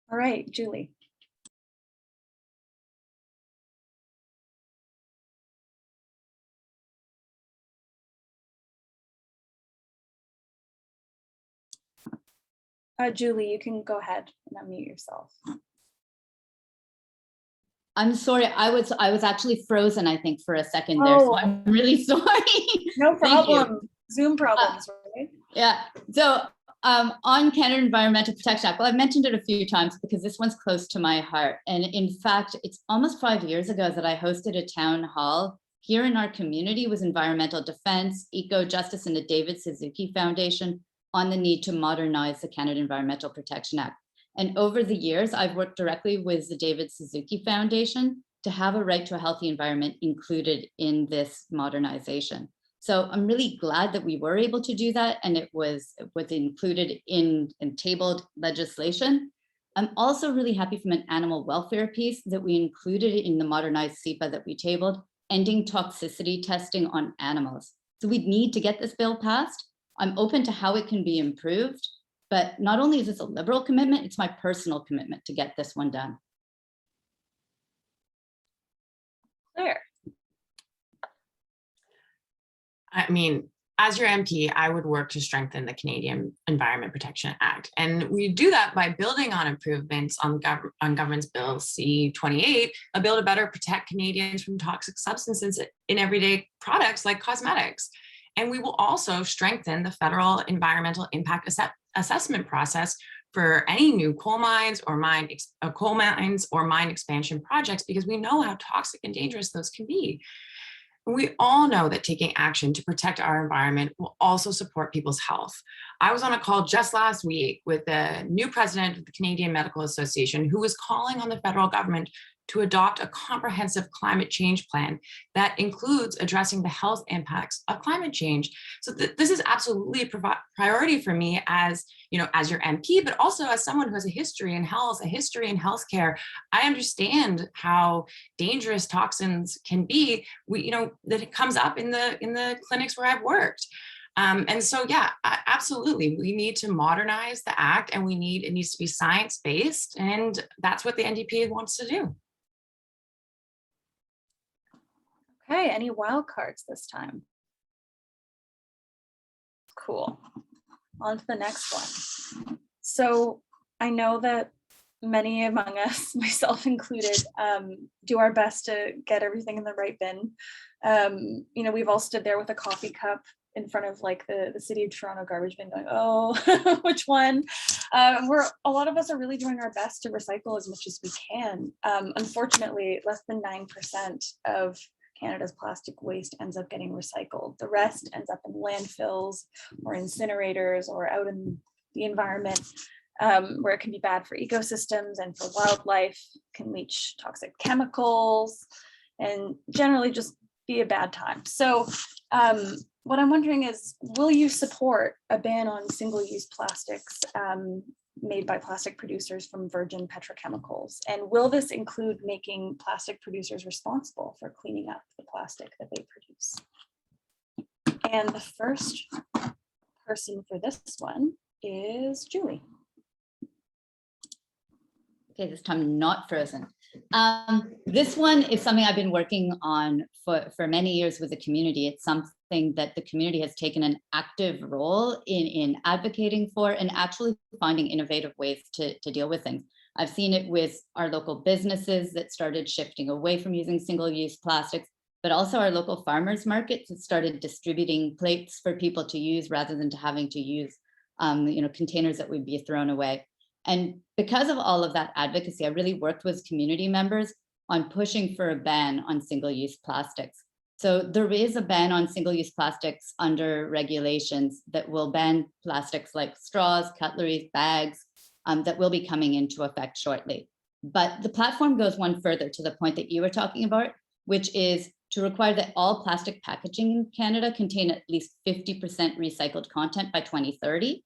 All right, Julie. Julie, you can go ahead and unmute yourself. I'm sorry, I was actually frozen, I think, for a second there, so I'm really sorry. No problem. Zoom problems, right? Yeah, so on Canada Environmental Protection Act, well, I've mentioned it a few times because this one's close to my heart. And in fact, it's almost 5 years ago that I hosted a town hall here in our community with environmental defense, eco-justice, and the David Suzuki Foundation on the need to modernize the Canada Environmental Protection Act. And over the years, I've worked directly with the David Suzuki Foundation to have a right to a healthy environment included in this modernization. So I'm really glad that we were able to do that, and it was included in tabled legislation. I'm also really happy from an animal welfare piece that we included in the modernized SEPA that we tabled, ending toxicity testing on animals. So we need to get this bill passed. I'm open to how it can be improved, but not only is this a Liberal commitment, it's my personal commitment to get this one done. Claire. I mean, as your MP, I would work to strengthen the Canadian Environment Protection Act. And we do that by building on improvements on Government's Bill C-28, a bill to better protect Canadians from toxic substances in everyday products like cosmetics. And we will also strengthen the federal environmental impact assessment process for any new coal mines or mine expansion projects, because we know how toxic and dangerous those can be. We all know that taking action to protect our environment will also support people's health. I was on a call just last week with the new president of the Canadian Medical Association, who was calling on the federal government to adopt a comprehensive climate change plan that includes addressing the health impacts of climate change. So this is absolutely a priority for me as, as your MP, but also as someone who has a history in health, a history in healthcare. I understand how dangerous toxins can be. That it comes up in the clinics where I've worked. And so, yeah, absolutely. We need to modernize the act, and it needs to be science-based, and that's what the NDP wants to do. Okay, any wild cards this time? Cool. On to the next one. So I know that many among us, myself included, do our best to get everything in the right bin. We've all stood there with a coffee cup in front of like the City of Toronto garbage bin going, oh, which one? A lot of us are really doing our best to recycle as much as we can. Unfortunately, less than 9% of Canada's plastic waste ends up getting recycled. The rest ends up in landfills or incinerators or out in the environment, where it can be bad for ecosystems and for wildlife, can leach toxic chemicals, and generally just be a bad time. So what I'm wondering is, will you support a ban on single-use plastics made by plastic producers from virgin petrochemicals? And will this include making plastic producers responsible for cleaning up the plastic that they produce? And the first person for this one is Julie. Okay, this time not frozen. This one is something I've been working on for many years with the community. It's something that the community has taken an active role in advocating for and actually finding innovative ways to deal with things. I've seen it with our local businesses that started shifting away from using single-use plastics, but also our local farmers markets that started distributing plates for people to use rather than to having to use containers that would be thrown away. And because of all of that advocacy, I really worked with community members on pushing for a ban on single-use plastics. So there is a ban on single-use plastics under regulations that will ban plastics like straws, cutlery, bags, that will be coming into effect shortly. But the platform goes one further, to the point that you were talking about, which is to require that all plastic packaging in Canada contain at least 50% recycled content by 2030.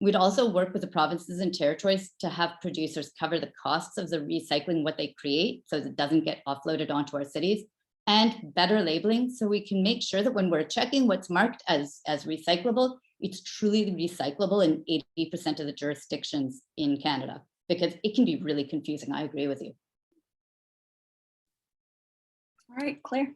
We'd also work with the provinces and territories to have producers cover the costs of the recycling what they create, so that it doesn't get offloaded onto our cities, and better labeling, so we can make sure that when we're checking what's marked as recyclable, it's truly recyclable in 80% of the jurisdictions in Canada, because it can be really confusing. I agree with you. All right, Claire.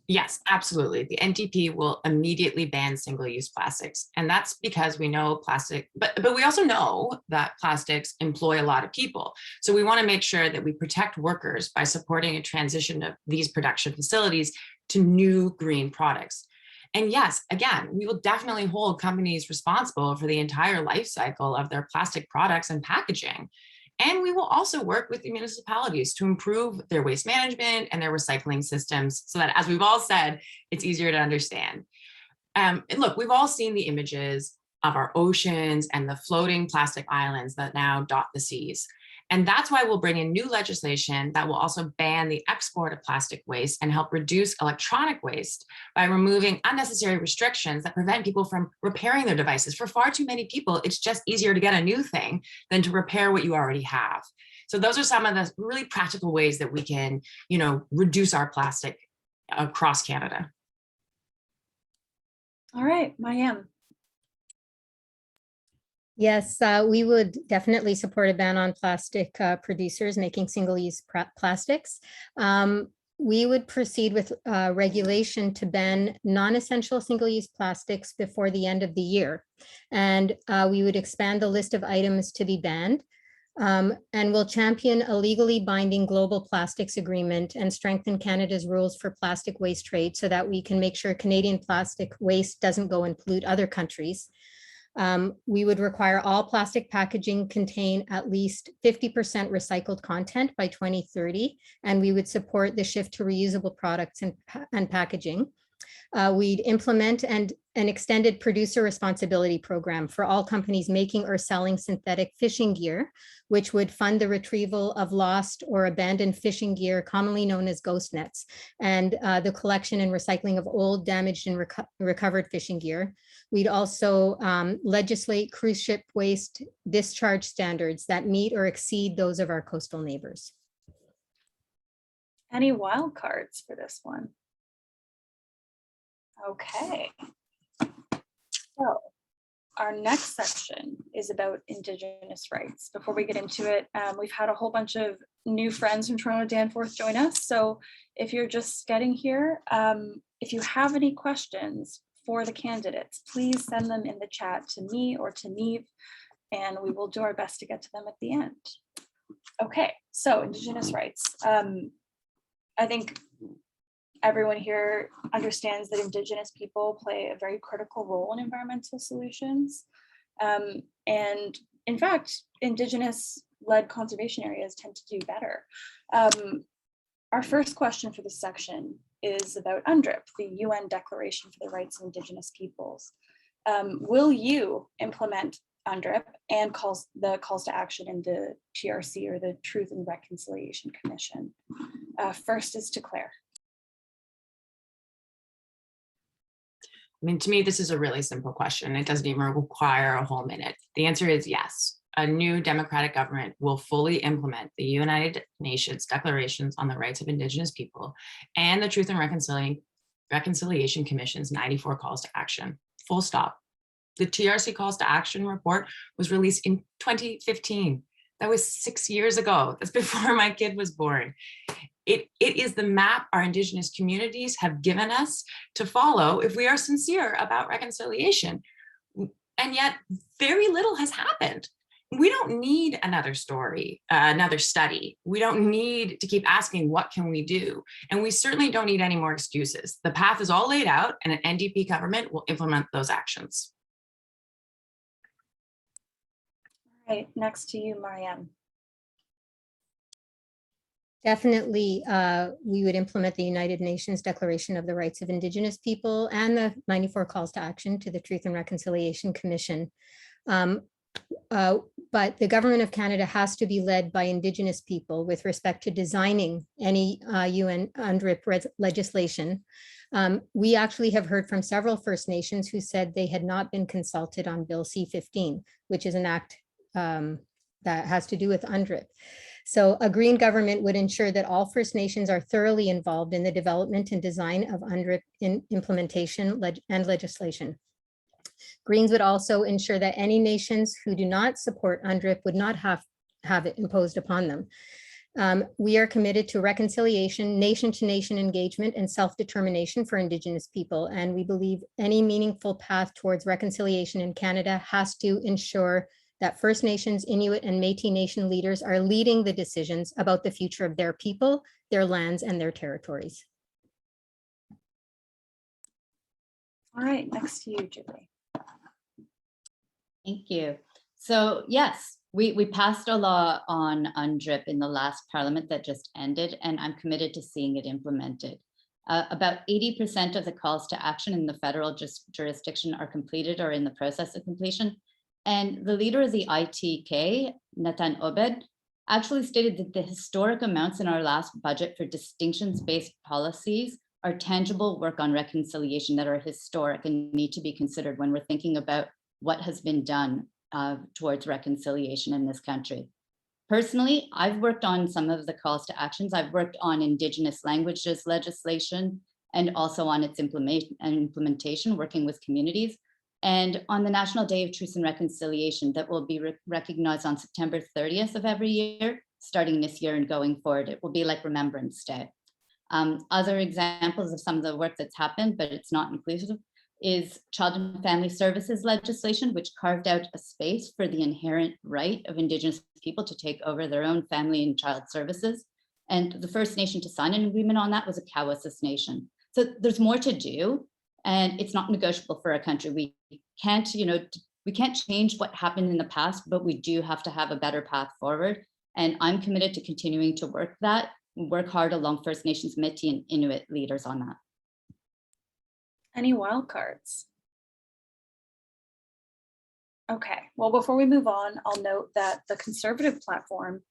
Yes, absolutely. The NDP will immediately ban single-use plastics. And that's because we know plastic, but we also know that plastics employ a lot of people. So we want to make sure that we protect workers by supporting a transition of these production facilities to new green products. And yes, again, we will definitely hold companies responsible for the entire life cycle of their plastic products and packaging. And we will also work with the municipalities to improve their waste management and their recycling systems so that, as we've all said, it's easier to understand. And look, we've all seen the images of our oceans and the floating plastic islands that now dot the seas. And that's why we'll bring in new legislation that will also ban the export of plastic waste and help reduce electronic waste by removing unnecessary restrictions that prevent people from repairing their devices. For far too many people, it's just easier to get a new thing than to repair what you already have. So those are some of the really practical ways that we can, reduce our plastic across Canada. All right, Maryem. Yes, we would definitely support a ban on plastic producers making single-use plastics. We would proceed with regulation to ban non-essential single-use plastics before the end of the year. And we would expand the list of items to be banned. And we'll champion a legally binding global plastics agreement and strengthen Canada's rules for plastic waste trade so that we can make sure Canadian plastic waste doesn't go and pollute other countries. We would require all plastic packaging contain at least 50% recycled content by 2030, and we would support the shift to reusable products and packaging. We'd implement an extended producer responsibility program for all companies making or selling synthetic fishing gear, which would fund the retrieval of lost or abandoned fishing gear, commonly known as ghost nets, and the collection and recycling of old, damaged, and recovered fishing gear. We'd also legislate cruise ship waste discharge standards that meet or exceed those of our coastal neighbors. Any wild cards for this one? Okay. So our next section is about Indigenous rights. Before we get into it, we've had a whole bunch of new friends from Toronto-Danforth join us. So if you're just getting here, if you have any questions for the candidates, please send them in the chat to me or to Neve, and we will do our best to get to them at the end. Okay, so Indigenous rights. I think everyone here understands that Indigenous people play a very critical role in environmental solutions. And in fact, Indigenous-led conservation areas tend to do better. Our first question for this section is about UNDRIP, the UN Declaration for the Rights of Indigenous Peoples. Will you implement UNDRIP and the calls to action in the TRC, or the Truth and Reconciliation Commission? First is to Claire. I mean, to me, this is a really simple question. It doesn't even require a whole minute. The answer is yes. A new democratic government will fully implement the United Nations Declarations on the Rights of Indigenous People and the Truth and Reconciliation Commission's 94 calls to action. Full stop. The TRC calls to action report was released in 2015. That was 6 years ago. That's before my kid was born. It is the map our Indigenous communities have given us to follow if we are sincere about reconciliation. And yet very little has happened. We don't need another story, another study. We don't need to keep asking, what can we do? And we certainly don't need any more excuses. The path is all laid out, and an NDP government will implement those actions. All right, next to you, Maryem. Definitely, we would implement the United Nations Declaration of the Rights of Indigenous People and the 94 calls to action to the Truth and Reconciliation Commission. But the government of Canada has to be led by Indigenous people with respect to designing any UN UNDRIP legislation. We actually have heard from several First Nations who said they had not been consulted on Bill C-15, which is an act that has to do with UNDRIP. So a Green government would ensure that all First Nations are thoroughly involved in the development and design of UNDRIP implementation and legislation. Greens would also ensure that any nations who do not support UNDRIP would not have it imposed upon them. We are committed to reconciliation, nation-to-nation engagement, and self-determination for Indigenous people. And we believe any meaningful path towards reconciliation in Canada has to ensure that First Nations, Inuit, and Métis Nation leaders are leading the decisions about the future of their people, their lands, and their territories. All right, next to you, Julie. Thank you. So yes, we passed a law on UNDRIP in the last parliament that just ended, and I'm committed to seeing it implemented. About 80% of the calls to action in the federal jurisdiction are completed or in the process of completion. And the leader of the ITK, Nathan Obed, actually stated that the historic amounts in our last budget for distinctions-based policies are tangible work on reconciliation that are historic and need to be considered when we're thinking about what has been done towards reconciliation in this country. Personally, I've worked on some of the calls to actions. I've worked on Indigenous languages legislation and also on its implementation, working with communities. And on the National Day of Truth and Reconciliation that will be recognized on September 30th of every year, starting this year and going forward. It will be like Remembrance Day. Other examples of some of the work that's happened, but it's not inclusive, is Child and Family Services legislation, which carved out a space for the inherent right of Indigenous people to take over their own family and child services. And the first nation to sign an agreement on that was a Cowessess Nation. So there's more to do, and it's not negotiable for our country. We can't change what happened in the past, but we do have to have a better path forward. And I'm committed to continuing to work hard along First Nations, Métis, and Inuit leaders on that. Any wildcards? Okay, well, before we move on, I'll note that the Conservative platform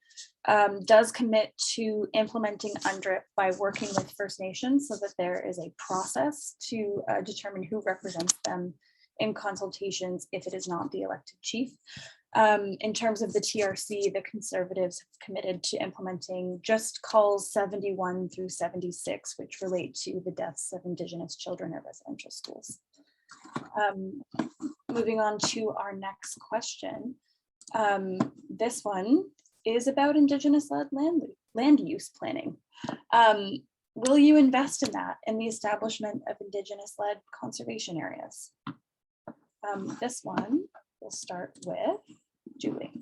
does commit to implementing UNDRIP by working with First Nations so that there is a process to determine who represents them in consultations if it is not the elected chief. In terms of the TRC, the Conservatives have committed to implementing just calls 71 through 76, which relate to the deaths of Indigenous children at residential schools. Moving on to our next question. This one is about Indigenous-led land use planning. Will you invest in that, in the establishment of Indigenous-led conservation areas? This one, we'll start with Julie.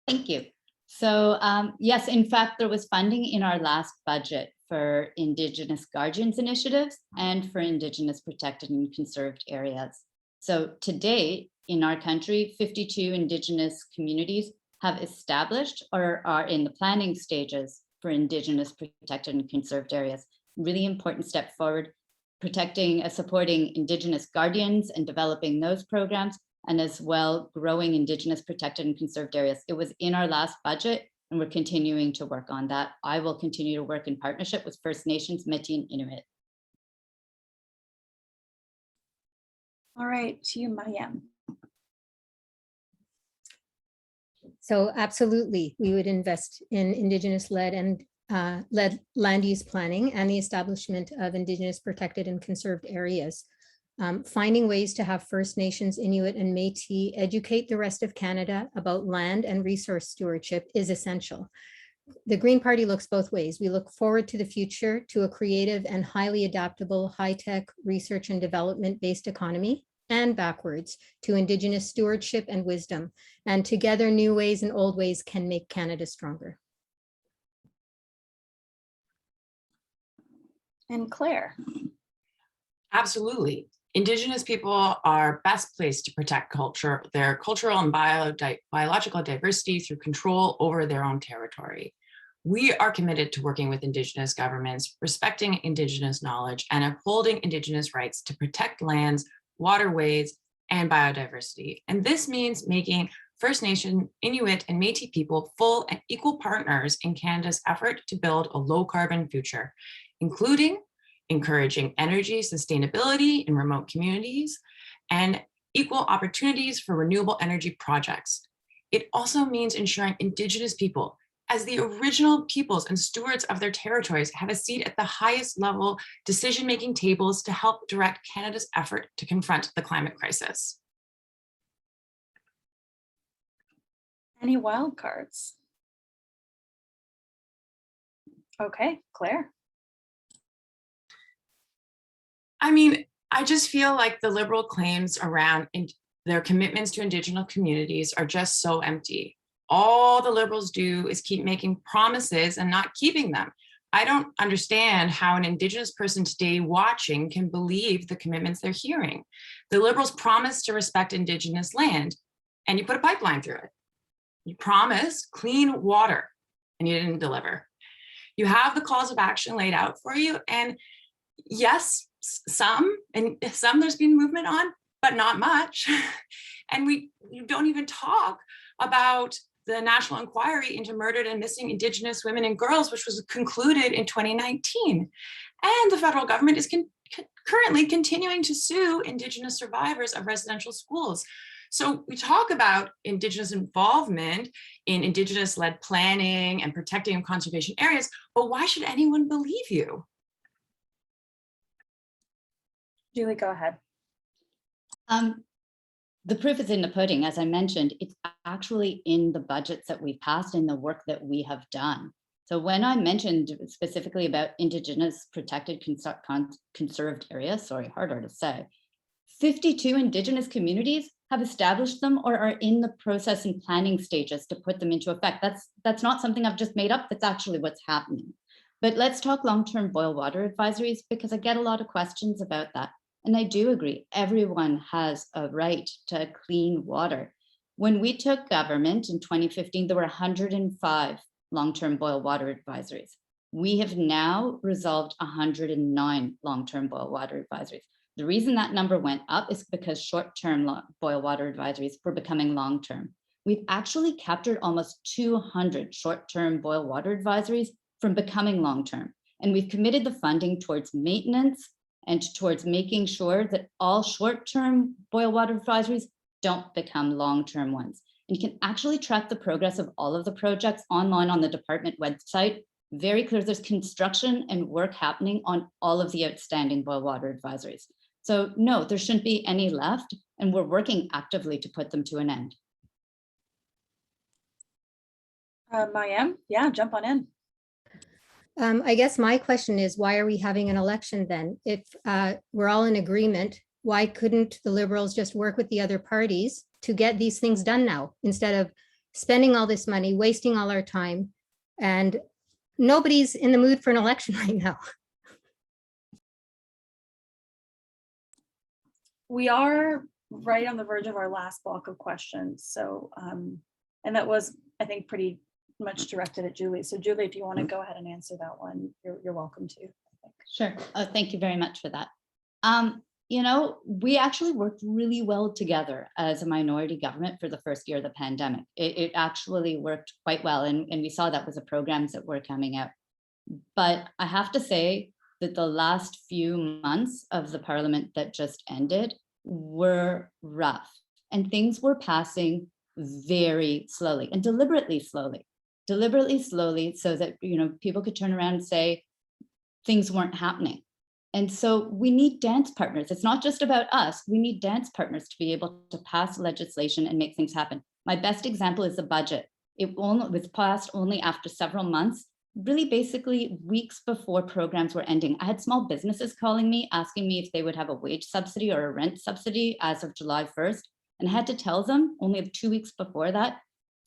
Thank you. So yes, in fact, there was funding in our last budget for Indigenous Guardians initiatives and for Indigenous protected and conserved areas. So to date, in our country, 52 Indigenous communities have established or are in the planning stages for Indigenous protected and conserved areas. Really important step forward, supporting Indigenous guardians and developing those programs, and as well growing Indigenous protected and conserved areas. It was in our last budget, and we're continuing to work on that. I will continue to work in partnership with First Nations, Métis, and Inuit. All right, to you, Maryem. So absolutely, we would invest in Indigenous-led and led land use planning and the establishment of Indigenous protected and conserved areas. Finding ways to have First Nations, Inuit, and Métis educate the rest of Canada about land and resource stewardship is essential. The Green Party looks both ways. We look forward to the future, to a creative and highly adaptable, high-tech research and development-based economy, and backwards to Indigenous stewardship and wisdom. And together, new ways and old ways can make Canada stronger. And Claire. Absolutely. Indigenous people are best placed to protect their cultural and biological diversity through control over their own territory. We are committed to working with Indigenous governments, respecting Indigenous knowledge, and upholding Indigenous rights to protect lands, waterways, and biodiversity. And this means making First Nation, Inuit, and Métis people full and equal partners in Canada's effort to build a low-carbon future, including encouraging energy sustainability in remote communities and equal opportunities for renewable energy projects. It also means ensuring Indigenous people, as the original peoples and stewards of their territories, have a seat at the highest level decision-making tables to help direct Canada's effort to confront the climate crisis. Any wild cards? Okay, Claire. I mean, I just feel like the Liberal claims around their commitments to Indigenous communities are just so empty. All the Liberals do is keep making promises and not keeping them. I don't understand how an Indigenous person today watching can believe the commitments they're hearing. The Liberals promised to respect Indigenous land, and you put a pipeline through it. You promised clean water, and you didn't deliver. You have the calls of action laid out for you, and yes, some there's been movement on, but not much. And you don't even talk about the National Inquiry into Murdered and Missing Indigenous Women and Girls, which was concluded in 2019. And the federal government is currently continuing to sue Indigenous survivors of residential schools. So we talk about Indigenous involvement in Indigenous-led planning and protecting and conservation areas, but why should anyone believe you? Julie, go ahead. The proof is in the pudding. As I mentioned, it's actually in the budgets that we've passed and the work that we have done. So when I mentioned specifically about Indigenous protected conserved areas, sorry, harder to say, 52 Indigenous communities have established them or are in the process and planning stages to put them into effect. That's not something I've just made up, that's actually what's happening. But let's talk long-term boil water advisories, because I get a lot of questions about that. And I do agree, everyone has a right to clean water. When we took government in 2015, there were 105 long-term boil water advisories. We have now resolved 109 long-term boil water advisories. The reason that number went up is because short-term boil water advisories were becoming long-term. We've actually captured almost 200 short-term boil water advisories from becoming long-term. And we've committed the funding towards maintenance and towards making sure that all short-term boil water advisories don't become long-term ones. And you can actually track the progress of all of the projects online on the department website. Very clear, there's construction and work happening on all of the outstanding boil water advisories. So no, there shouldn't be any left, and we're working actively to put them to an end. Maryem, yeah, jump on in. I guess my question is, why are we having an election then? If we're all in agreement, why couldn't the Liberals just work with the other parties to get these things done now, instead of spending all this money, wasting all our time? And nobody's in the mood for an election right now. We are right on the verge of our last block of questions. So, and that was, I think, pretty much directed at Julie. So Julie, if you want to go ahead and answer that one, you're welcome to. Sure. Oh, thank you very much for that. You know, we actually worked really well together as a minority government for the first year of the pandemic. It actually worked quite well. And we saw that with the programs that were coming out. But I have to say that the last few months of the parliament that just ended were rough, and things were passing very slowly and deliberately slowly so that, you know, people could turn around and say things weren't happening. And so we need dance partners. It's not just about us. We need dance partners to be able to pass legislation and make things happen. My best example is the budget. It was passed only after several months, really basically weeks before programs were ending. I had small businesses calling me, asking me if they would have a wage subsidy or a rent subsidy as of July 1st. And I had to tell them only 2 weeks before that,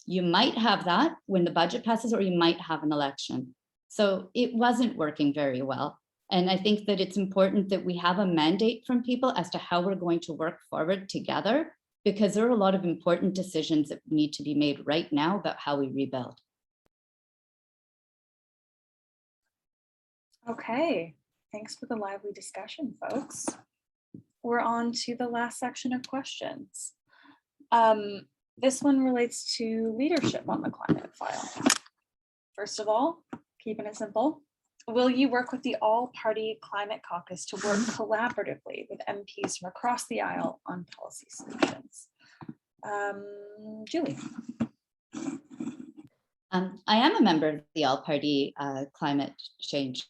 you might have that when the budget passes, or you might have an election. So it wasn't working very well. And I think that it's important that we have a mandate from people as to how we're going to work forward together, because there are a lot of important decisions that need to be made right now about how we rebuild. Okay, thanks for the lively discussion, folks. We're on to the last section of questions. This one relates to leadership on the climate file. First of all, keeping it simple, will you work with the all-party climate caucus to work collaboratively with MPs from across the aisle on policy solutions? Julie. I am a member of the all-party climate change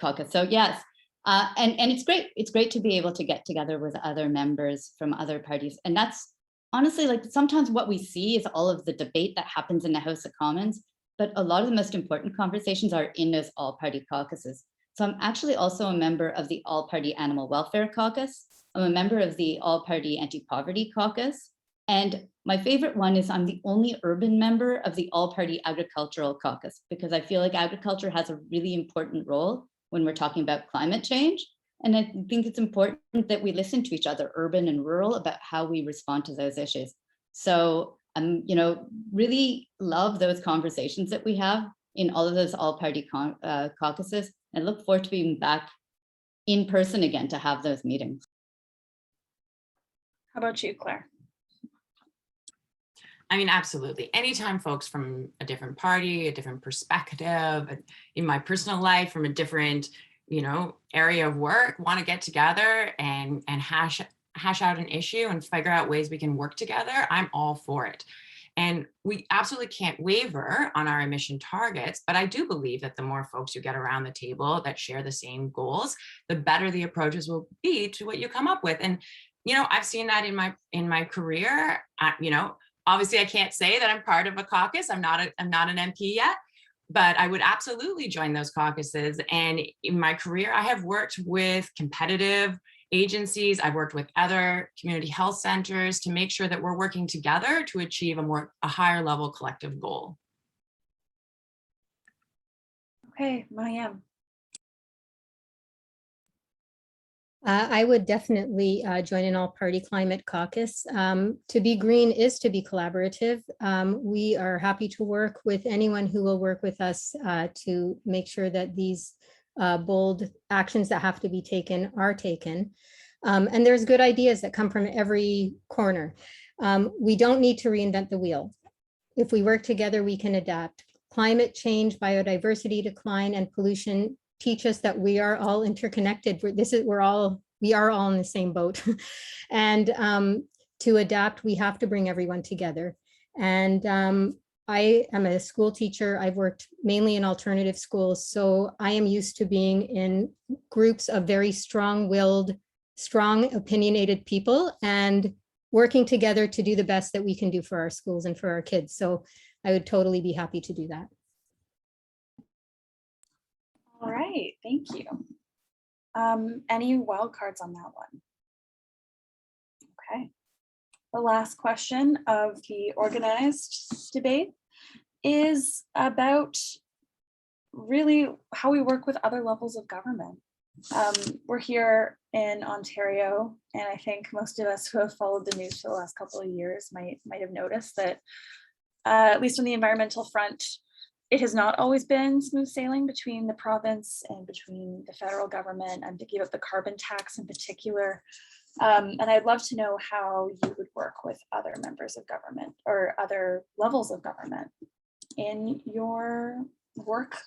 caucus. So yes, and it's great. It's great to be able to get together with other members from other parties. And that's honestly, like sometimes what we see is all of the debate that happens in the House of Commons, but a lot of the most important conversations are in those all-party caucuses. So I'm actually also a member of the All-Party Animal Welfare Caucus. I'm a member of the All-Party Anti-Poverty Caucus. And my favorite one is I'm the only urban member of the All-Party Agricultural Caucus, because I feel like agriculture has a really important role when we're talking about climate change. And I think it's important that we listen to each other, urban and rural, about how we respond to those issues. So really love those conversations that we have in all of those all-party caucuses, and look forward to being back in person again to have those meetings. How about you, Claire? I mean, absolutely. Anytime folks from a different party, a different perspective, in my personal life, from a different, area of work, want to get together and hash out an issue and figure out ways we can work together, I'm all for it. And we absolutely can't waver on our emission targets, but I do believe that the more folks you get around the table that share the same goals, the better the approaches will be to what you come up with. And, I've seen that in my career. Obviously I can't say that I'm part of a caucus. I'm not an MP yet, but I would absolutely join those caucuses. And in my career, I have worked with competitive agencies. I've worked with other community health centers to make sure that we're working together to achieve a higher level collective goal. Okay, Maryem. I would definitely join an all-party climate caucus. To be green is to be collaborative. We are happy to work with anyone who will work with us to make sure that these bold actions that have to be taken are taken. And there's good ideas that come from every corner. We don't need to reinvent the wheel. If we work together, we can adapt. Climate change, biodiversity decline, and pollution teach us that we are all interconnected. We are all in the same boat. And to adapt, we have to bring everyone together. And I am a school teacher. I've worked mainly in alternative schools. So I am used to being in groups of very strong-willed, strong, opinionated people and working together to do the best that we can do for our schools and for our kids. So I would totally be happy to do that. All right, thank you. Any wild cards on that one? Okay. The last question of the organized debate is about really how we work with other levels of government. We're here in Ontario, and I think most of us who have followed the news for the last couple of years might have noticed that, at least on the environmental front, it has not always been smooth sailing between the province and between the federal government. I'm thinking about the carbon tax in particular. And I'd love to know how you would work with other members of government or other levels of government in your work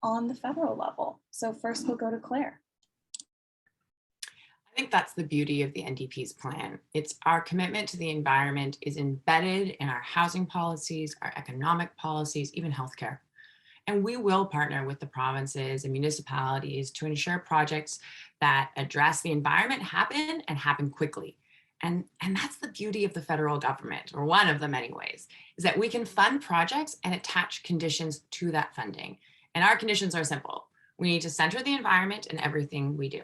on the federal level. So first we'll go to Claire. I think that's the beauty of the NDP's plan. It's our commitment to the environment is embedded in our housing policies, our economic policies, even healthcare. And we will partner with the provinces and municipalities to ensure projects that address the environment happen and happen quickly. And that's the beauty of the federal government, or one of them anyways, is that we can fund projects and attach conditions to that funding. And our conditions are simple. We need to center the environment in everything we do.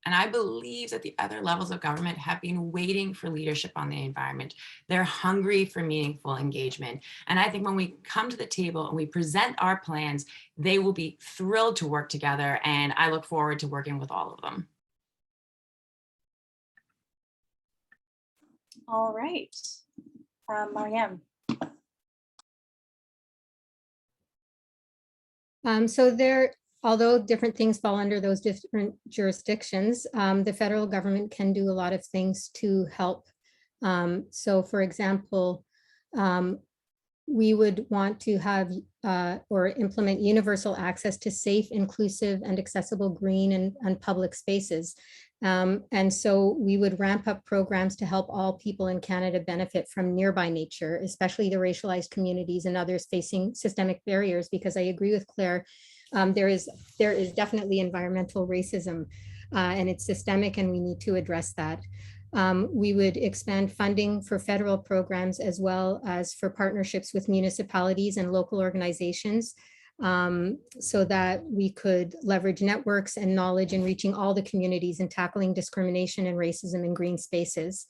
And I believe that the other levels of government have been waiting for leadership on the environment. They're hungry for meaningful engagement. And I think when we come to the table and we present our plans, they will be thrilled to work together. And I look forward to working with all of them. All right, Maryem. Although different things fall under those different jurisdictions, the federal government can do a lot of things to help. So for example, we would want to have or implement universal access to safe, inclusive, and accessible green and public spaces. And so we would ramp up programs to help all people in Canada benefit from nearby nature, especially the racialized communities and others facing systemic barriers, because I agree with Claire. There is definitely environmental racism and it's systemic, and we need to address that. We would expand funding for federal programs as well as for partnerships with municipalities and local organizations, so that we could leverage networks and knowledge in reaching all the communities and tackling discrimination and racism in green spaces.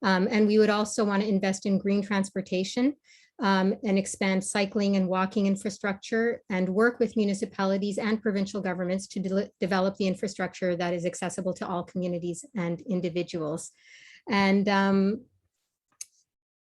And we would also want to invest in green transportation and expand cycling and walking infrastructure and work with municipalities and provincial governments to develop the infrastructure that is accessible to all communities and individuals. And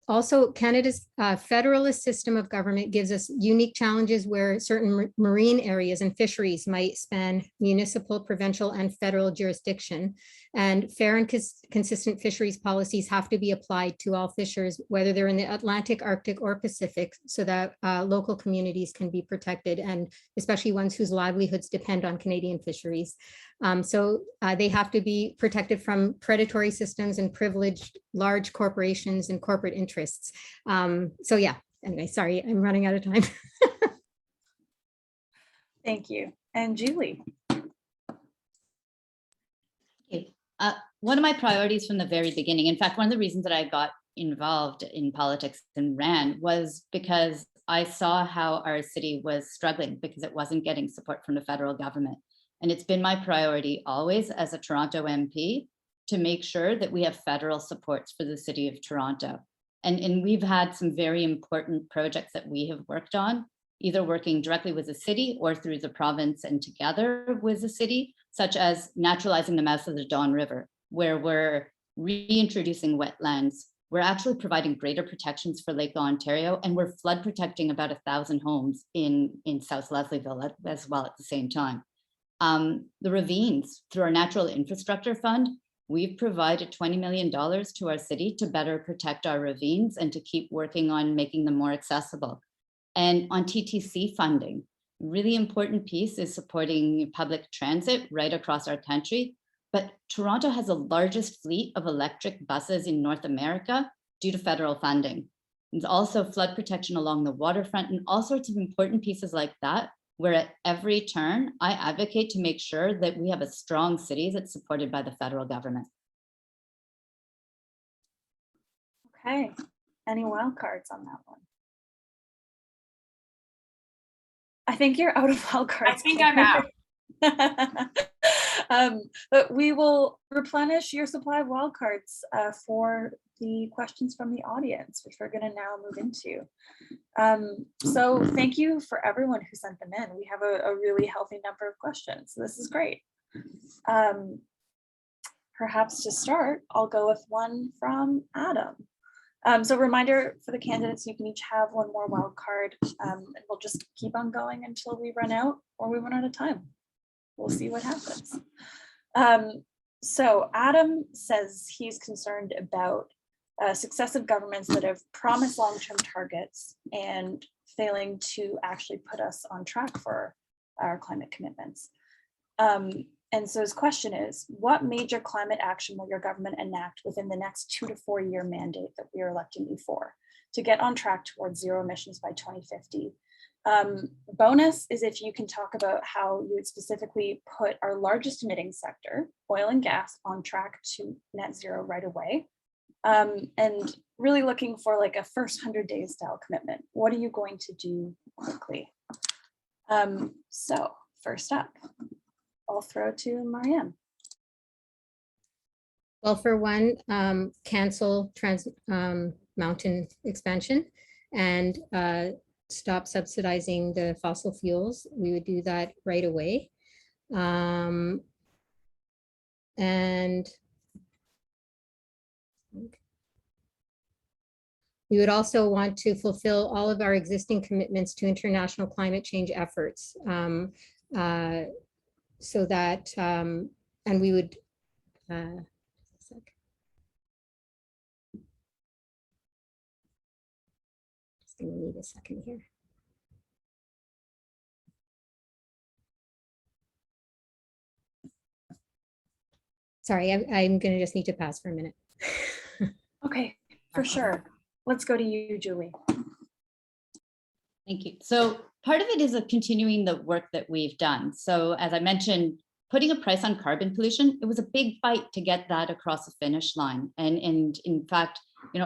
also, Canada's federalist system of government gives us unique challenges where certain marine areas and fisheries might span municipal, provincial, and federal jurisdiction. And fair and consistent fisheries policies have to be applied to all fishers, whether they're in the Atlantic, Arctic, or Pacific, so that local communities can be protected, and especially ones whose livelihoods depend on Canadian fisheries. So they have to be protected from predatory systems and privileged large corporations and corporate interests. So yeah, anyway, sorry, I'm running out of time. Thank you. And Julie. Okay. One of my priorities from the very beginning, in fact, one of the reasons that I got involved in politics and ran was because I saw how our city was struggling because it wasn't getting support from the federal government. And it's been my priority always as a Toronto MP to make sure that we have federal supports for the city of Toronto. And we've had some very important projects that we have worked on, either working directly with the city or through the province and together with the city, such as naturalizing the mouth of the Don River, where we're reintroducing wetlands. We're actually providing greater protections for Lake Ontario, and we're flood protecting about 1,000 homes in South Leslieville as well at the same time. The ravines, through our Natural Infrastructure Fund, we've provided $20 million to our city to better protect our ravines and to keep working on making them more accessible. And on TTC funding, really important piece is supporting public transit right across our country. But Toronto has the largest fleet of electric buses in North America due to federal funding. There's also flood protection along the waterfront and all sorts of important pieces like that, where at every turn, I advocate to make sure that we have a strong city that's supported by the federal government. Okay, any wild cards on that one? I think you're out of wild cards. I think I'm out. But we will replenish your supply of wild cards for the questions from the audience, which we're going to now move into. So thank you for everyone who sent them in. We have a really healthy number of questions. So this is great. Perhaps to start, I'll go with one from Adam. So reminder for the candidates, you can each have one more wild card, and we'll just keep on going until we run out or we run out of time. We'll see what happens. So Adam says he's concerned about successive governments that have promised long-term targets and failing to actually put us on track for our climate commitments. And so his question is, what major climate action will your government enact within the next 2 to 4 year mandate that we are electing you for to get on track towards zero emissions by 2050? Bonus is if you can talk about how you would specifically put our largest emitting sector, oil and gas, on track to net zero right away. And really looking for like a first 100 days style commitment. What are you going to do quickly? So first up, I'll throw to Maryem. Well, for one, cancel Trans Mountain expansion and stop subsidizing the fossil fuels. We would do that right away. And we would also want to fulfill all of our existing commitments to international climate change efforts. So that, and we would, just gonna need a second here. Sorry, I'm gonna just need to pass for a minute. Okay, for sure. Let's go to you, Julie. Thank you. So part of it is continuing the work that we've done. So as I mentioned, putting a price on carbon pollution, it was a big fight to get that across the finish line. And in fact,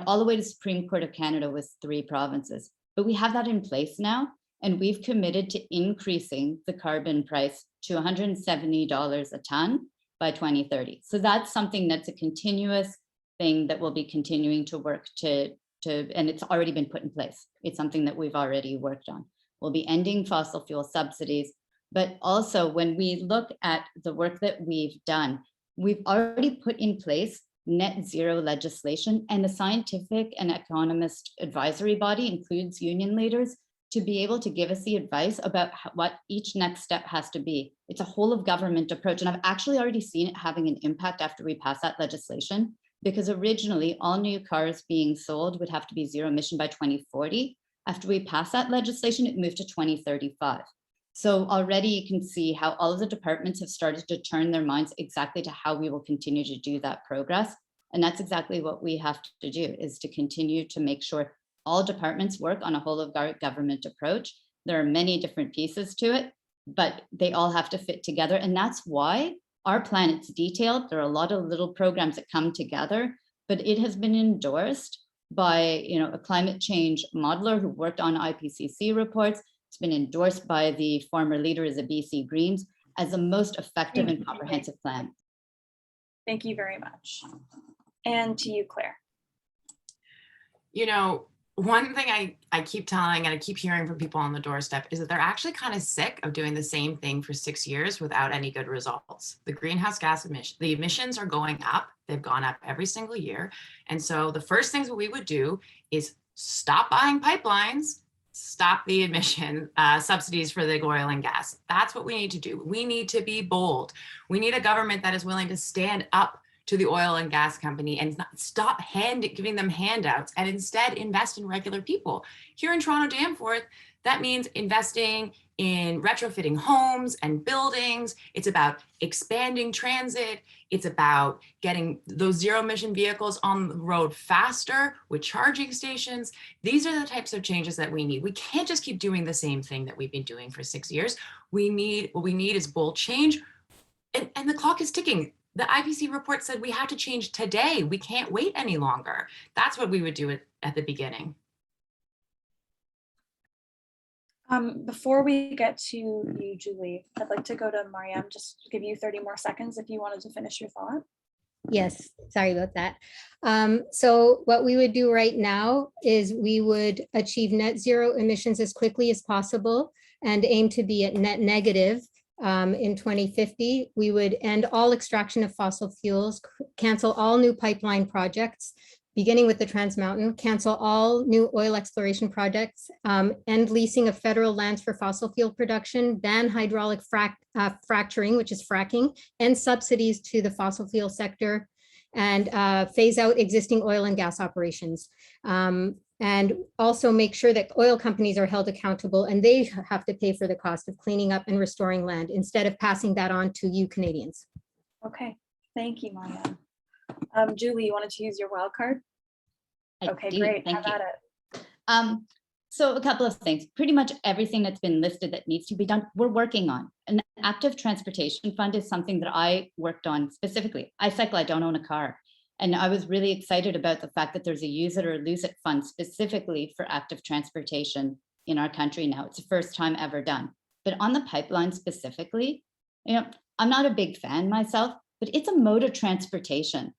all the way to Supreme Court of Canada was 3 provinces. But we have that in place now, and we've committed to increasing the carbon price to $170 a ton by 2030. So that's something that's a continuous thing that we'll be continuing to work to, and it's already been put in place. It's something that we've already worked on. We'll be ending fossil fuel subsidies, but also when we look at the work that we've done, we've already put in place net zero legislation, and the scientific and economist advisory body includes union leaders to be able to give us the advice about what each next step has to be. It's a whole of government approach. And I've actually already seen it having an impact after we pass that legislation, because originally all new cars being sold would have to be zero emission by 2040. After we pass that legislation, it moved to 2035. So already you can see how all of the departments have started to turn their minds exactly to how we will continue to do that progress. And that's exactly what we have to do, is to continue to make sure all departments work on a whole of government approach. There are many different pieces to it, but they all have to fit together. And that's why our plan, it's detailed. There are a lot of little programs that come together, but it has been endorsed by a climate change modeler who worked on IPCC reports. It's been endorsed by the former leader of the BC Greens as the most effective and comprehensive plan. Thank you very much. And to you, Claire. One thing I keep telling and I keep hearing from people on the doorstep is that they're actually kind of sick of doing the same thing for 6 years without any good results. The greenhouse gas emissions are going up. They've gone up every single year. And so the first things that we would do is stop buying pipelines, stop the emission subsidies for the oil and gas. That's what we need to do. We need to be bold. We need a government that is willing to stand up to the oil and gas company and not stop giving them handouts, and instead invest in regular people. Here in Toronto-Danforth, that means investing in retrofitting homes and buildings. It's about expanding transit. It's about getting those zero emission vehicles on the road faster with charging stations. These are the types of changes that we need. We can't just keep doing the same thing that we've been doing for 6 years. What we need is bold change, and the clock is ticking. The IPCC report said we have to change today. We can't wait any longer. That's what we would do at the beginning. Before we get to you, Julie, I'd like to go to Maryem, just give you 30 more seconds if you wanted to finish your thought. Yes, sorry about that. So what we would do right now is we would achieve net zero emissions as quickly as possible and aim to be at net negative in 2050. We would end all extraction of fossil fuels, cancel all new pipeline projects, beginning with the Trans Mountain, cancel all new oil exploration projects, end leasing of federal lands for fossil fuel production, ban hydraulic fracturing, which is fracking, end subsidies to the fossil fuel sector, and phase out existing oil and gas operations. And also make sure that oil companies are held accountable and they have to pay for the cost of cleaning up and restoring land instead of passing that on to you Canadians. Okay, thank you, Maryem. Julie, you wanted to use your wild card? Okay, great. Have at it. So a couple of things. Pretty much everything that's been listed that needs to be done, we're working on. An active transportation fund is something that I worked on specifically. I cycle, I don't own a car. And I was really excited about the fact that there's a use it or lose it fund specifically for active transportation in our country now. It's the first time ever done. But on the pipeline specifically, I'm not a big fan myself, but it's a mode of transportation.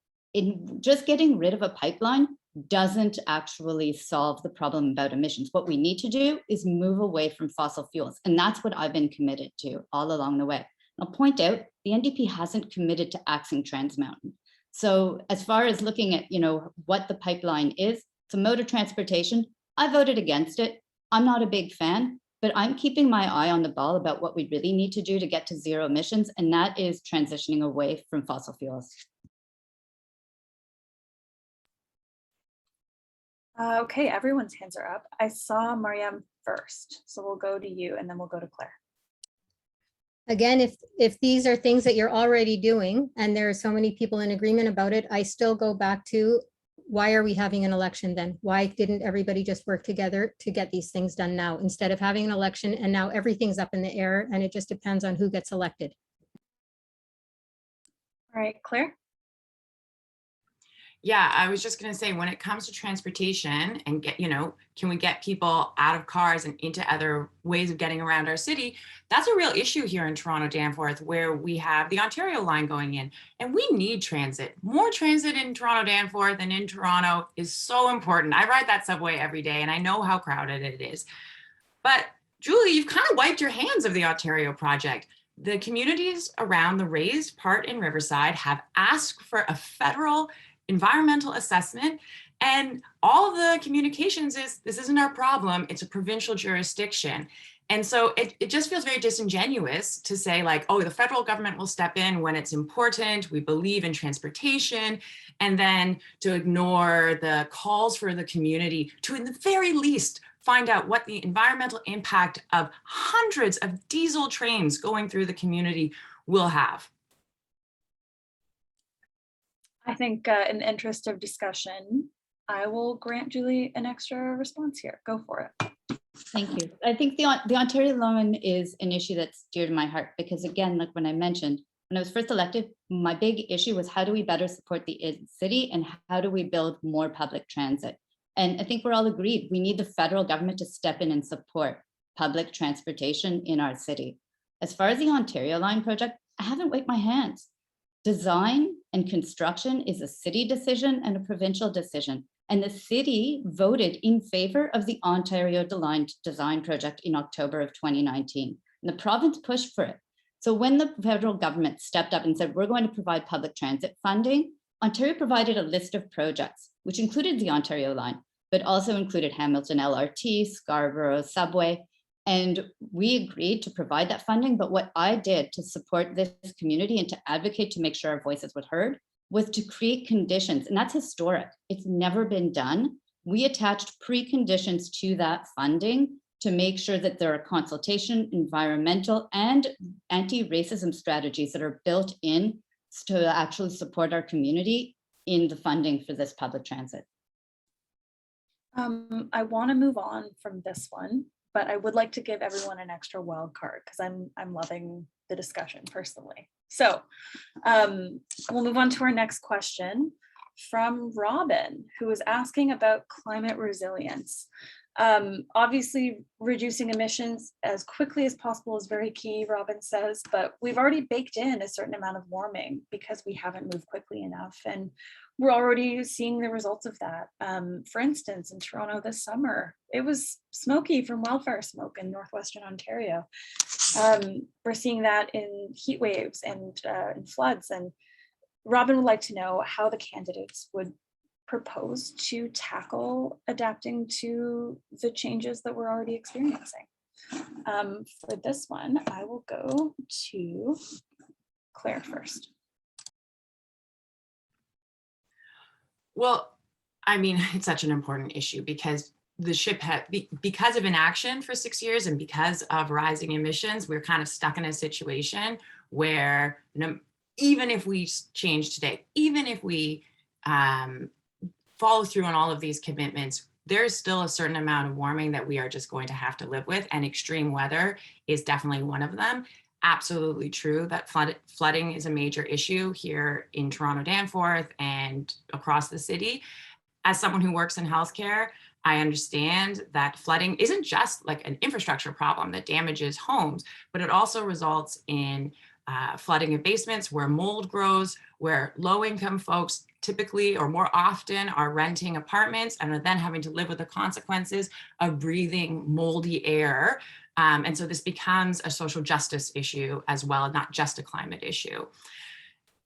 Just getting rid of a pipeline doesn't actually solve the problem about emissions. What we need to do is move away from fossil fuels. And that's what I've been committed to all along the way. I'll point out the NDP hasn't committed to axing Trans Mountain. So as far as looking at, what the pipeline is, it's a mode of transportation. I voted against it. I'm not a big fan, but I'm keeping my eye on the ball about what we really need to do to get to zero emissions. And that is transitioning away from fossil fuels. Okay, everyone's hands are up. I saw Maryem first, so we'll go to you and then we'll go to Claire. Again, if these are things that you're already doing and there are so many people in agreement about it, I still go back to why are we having an election then? Why didn't everybody just work together to get these things done now instead of having an election and now everything's up in the air and it just depends on who gets elected? All right, Claire? Yeah, I was just going to say, when it comes to transportation and can we get people out of cars and into other ways of getting around our city? That's a real issue here in Toronto-Danforth, where we have the Ontario line going in, and we need transit. More transit in Toronto-Danforth and in Toronto is so important. I ride that subway every day, and I know how crowded it is. But Julie, you've kind of wiped your hands of the Ontario project. The communities around the raised part in Riverside have asked for a federal environmental assessment, and all of the communications is, this isn't our problem, it's a provincial jurisdiction. And so it just feels very disingenuous to say like, oh, the federal government will step in when it's important, we believe in transportation, and then to ignore the calls for the community to, in the very least, find out what the environmental impact of hundreds of diesel trains going through the community will have. I think in the interest of discussion, I will grant Julie an extra response here. Go for it. Thank you. I think the Ontario loan is an issue that's dear to my heart because, again, like when I mentioned, when I was first elected, my big issue was how do we better support the city and how do we build more public transit? And I think we're all agreed we need the federal government to step in and support public transportation in our city. As far as the Ontario line project, I haven't wiped my hands. Design and construction is a city decision and a provincial decision. And the city voted in favor of the Ontario line design project in October of 2019. And the province pushed for it. So when the federal government stepped up and said, we're going to provide public transit funding, Ontario provided a list of projects, which included the Ontario line, but also included Hamilton LRT, Scarborough Subway. And we agreed to provide that funding. But what I did to support this community and to advocate to make sure our voices were heard was to create conditions. And that's historic. It's never been done. We attached preconditions to that funding to make sure that there are consultation, environmental, and anti-racism strategies that are built in to actually support our community in the funding for this public transit. I want to move on from this one, but I would like to give everyone an extra wild card because I'm loving the discussion personally. So we'll move on to our next question from Robin, who is asking about climate resilience. Obviously, reducing emissions as quickly as possible is very key, Robin says, but we've already baked in a certain amount of warming because we haven't moved quickly enough. And we're already seeing the results of that. For instance, in Toronto this summer, it was smoky from wildfire smoke in Northwestern Ontario. We're seeing that in heat waves and in floods. And Robin would like to know how the candidates would propose to tackle adapting to the changes that we're already experiencing. For this one, I will go to Claire first. Well, I mean, it's such an important issue because the ship had, because of inaction for 6 years and because of rising emissions, we're kind of stuck in a situation where even if we change today, even if we follow through on all of these commitments, there's still a certain amount of warming that we are just going to have to live with, and extreme weather is definitely one of them. Absolutely true that flooding is a major issue here in Toronto-Danforth and across the city. As someone who works in healthcare, I understand that flooding isn't just like an infrastructure problem that damages homes, but it also results in flooding of basements where mold grows, where low-income folks typically or more often are renting apartments and are then having to live with the consequences of breathing moldy air. And so this becomes a social justice issue as well, not just a climate issue.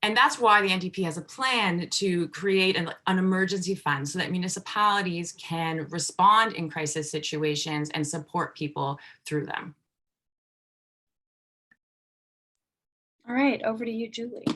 And that's why the NDP has a plan to create an emergency fund so that municipalities can respond in crisis situations and support people through them. All right, over to you, Julie.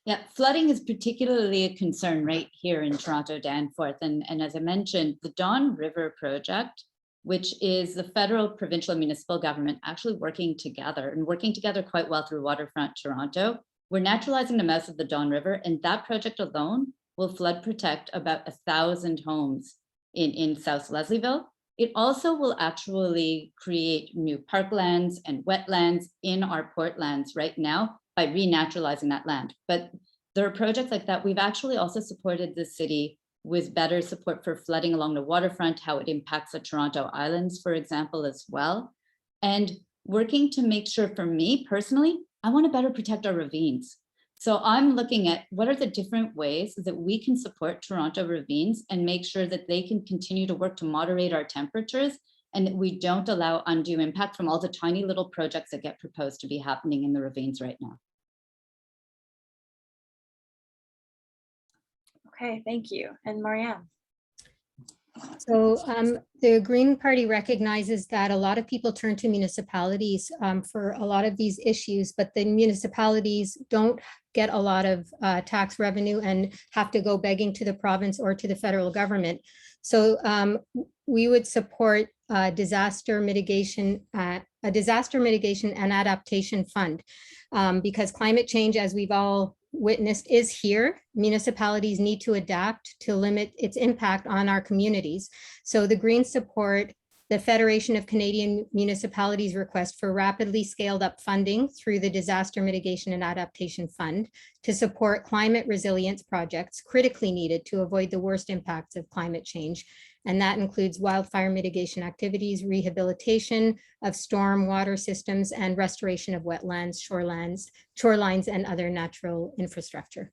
Yeah, flooding is particularly a concern right here in Toronto-Danforth. And as I mentioned, the Don River project, which is the federal, provincial, and municipal government actually working together and working together quite well through Waterfront Toronto. We're naturalizing the mouth of the Don River, and that project alone will flood protect about 1,000 homes in South Leslieville. It also will actually create new parklands and wetlands in our portlands right now by renaturalizing that land. But there are projects like that. We've actually also supported the city with better support for flooding along the waterfront, how it impacts the Toronto Islands, for example, as well. And working to make sure, for me personally, I want to better protect our ravines. So I'm looking at what are the different ways that we can support Toronto ravines and make sure that they can continue to work to moderate our temperatures and that we don't allow undue impact from all the tiny little projects that get proposed to be happening in the ravines right now. Okay, thank you. And Maryem. So the Green Party recognizes that a lot of people turn to municipalities for a lot of these issues, but the municipalities don't get a lot of tax revenue and have to go begging to the province or to the federal government. So we would support a disaster mitigation and adaptation fund because climate change, as we've all witnessed, is here. Municipalities need to adapt to limit its impact on our communities. So the Greens support the Federation of Canadian Municipalities' request for rapidly scaled up funding through the Disaster Mitigation and Adaptation Fund to support climate resilience projects critically needed to avoid the worst impacts of climate change. And that includes wildfire mitigation activities, rehabilitation of storm water systems, and restoration of wetlands, shorelines, and other natural infrastructure.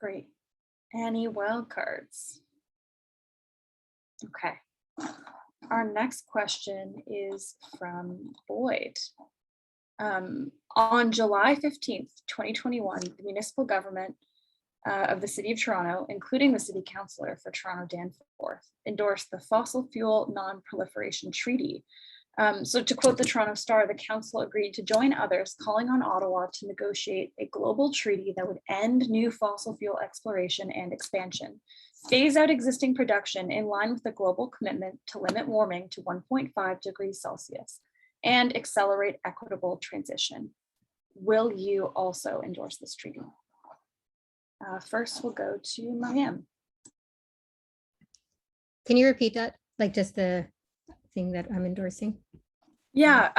Great. Any wild cards? Okay. Our next question is from Boyd. On July 15th, 2021, the municipal government of the City of Toronto, including the City Councillor for Toronto-Danforth, endorsed the Fossil Fuel Non-Proliferation Treaty. So to quote the Toronto Star, the council agreed to join others calling on Ottawa to negotiate a global treaty that would end new fossil fuel exploration and expansion, phase out existing production in line with the global commitment to limit warming to 1.5 degrees Celsius, and accelerate equitable transition. Will you also endorse this treaty? First, we'll go to Maryem. Can you repeat that? Like just the thing that I'm endorsing? Yeah,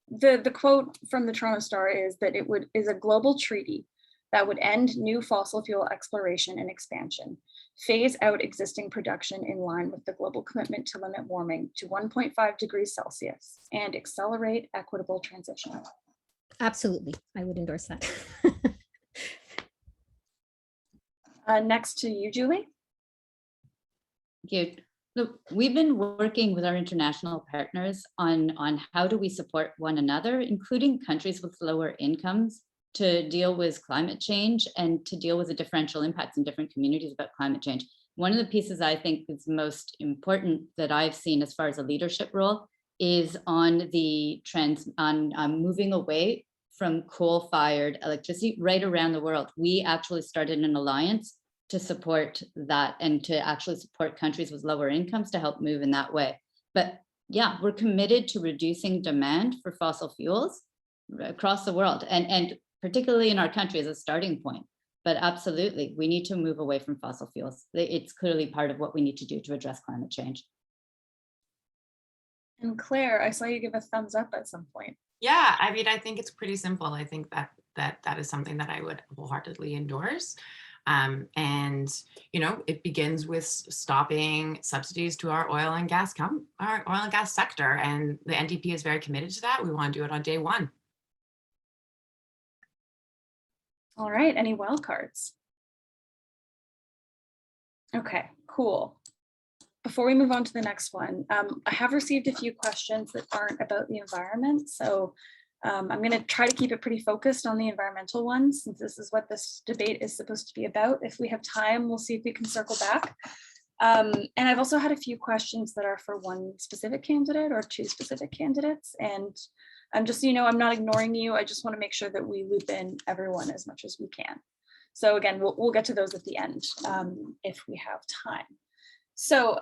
the quote from the Toronto Star is that it is a global treaty that would end new fossil fuel exploration and expansion, phase out existing production in line with the global commitment to limit warming to 1.5 degrees Celsius, and accelerate equitable transition. Absolutely, I would endorse that. Next to you, Julie. Thank you. Look, we've been working with our international partners on how do we support one another, including countries with lower incomes, to deal with climate change and to deal with the differential impacts in different communities about climate change. One of the pieces I think is most important that I've seen as far as a leadership role is on the moving away from coal-fired electricity right around the world. We actually started an alliance to support that and to actually support countries with lower incomes to help move in that way. But yeah, we're committed to reducing demand for fossil fuels across the world and particularly in our country as a starting point. But absolutely, we need to move away from fossil fuels. It's clearly part of what we need to do to address climate change. And Claire, I saw you give a thumbs up at some point. Yeah, I mean, I think it's pretty simple. I think that is something that I would wholeheartedly endorse. And, you know, it begins with stopping subsidies to our oil and gas sector. And the NDP is very committed to that. We want to do it on day one. All right, any wild cards? Okay, cool. Before we move on to the next one, I have received a few questions that aren't about the environment. So I'm going to try to keep it pretty focused on the environmental ones, since this is what this debate is supposed to be about. If we have time, we'll see if we can circle back. And I've also had a few questions that are for one specific candidate or two specific candidates. And just so you know, I'm not ignoring you. I just want to make sure that we loop in everyone as much as we can. So again, we'll get to those at the end if we have time. So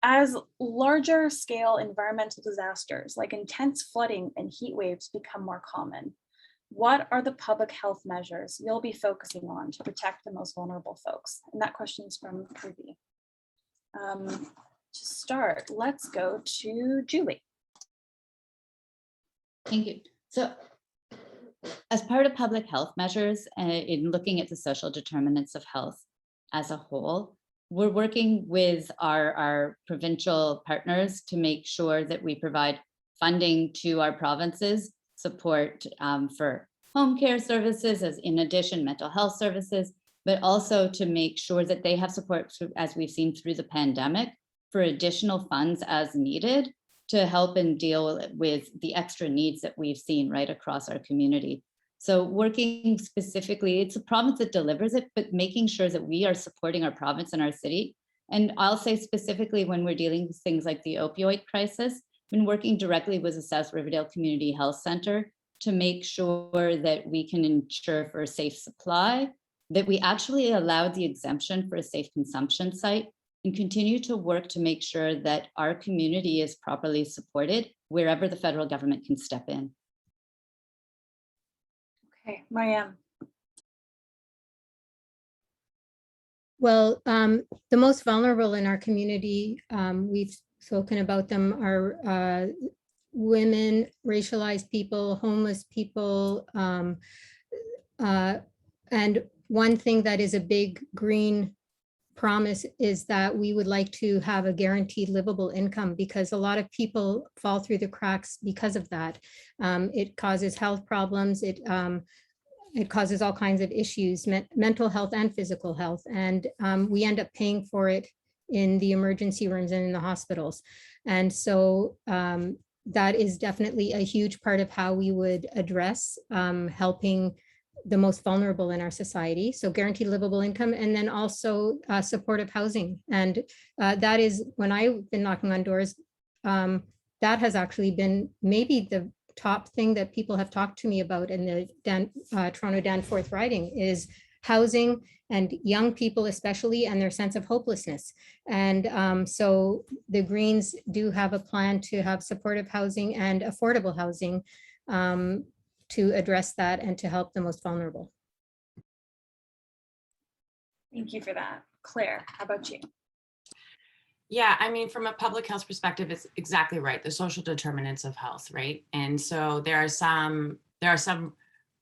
as larger scale environmental disasters like intense flooding and heat waves become more common, what are the public health measures you'll be focusing on to protect the most vulnerable folks? And that question is from Kirby. To start, let's go to Julie. Thank you. So as part of public health measures, in looking at the social determinants of health as a whole, we're working with our provincial partners to make sure that we provide funding to our provinces, support for home care services, as in addition mental health services, but also to make sure that they have support, as we've seen through the pandemic, for additional funds as needed to help and deal with the extra needs that we've seen right across our community. So working specifically, it's a province that delivers it, but making sure that we are supporting our province and our city. And I'll say specifically when we're dealing with things like the opioid crisis, been working directly with the South Riverdale Community Health Center to make sure that we can ensure for a safe supply, that we actually allowed the exemption for a safe consumption site, and continue to work to make sure that our community is properly supported wherever the federal government can step in. Okay, Maryem. Well, the most vulnerable in our community, we've spoken about them, are women, racialized people, homeless people. And one thing that is a big green promise is that we would like to have a guaranteed livable income, because a lot of people fall through the cracks because of that. It causes health problems. It causes all kinds of issues, mental health and physical health. And we end up paying for it in the emergency rooms and in the hospitals. And so that is definitely a huge part of how we would address helping the most vulnerable in our society. So guaranteed livable income, and then also supportive housing. And that is, when I've been knocking on doors, that has actually been maybe the top thing that people have talked to me about in the Toronto-Danforth riding is housing, and young people especially, and their sense of hopelessness. And so the Greens do have a plan to have supportive housing and affordable housing to address that and to help the most vulnerable. Thank you for that. Claire, how about you? Yeah, I mean, from a public health perspective, it's exactly right. The social determinants of health, right? And so there are some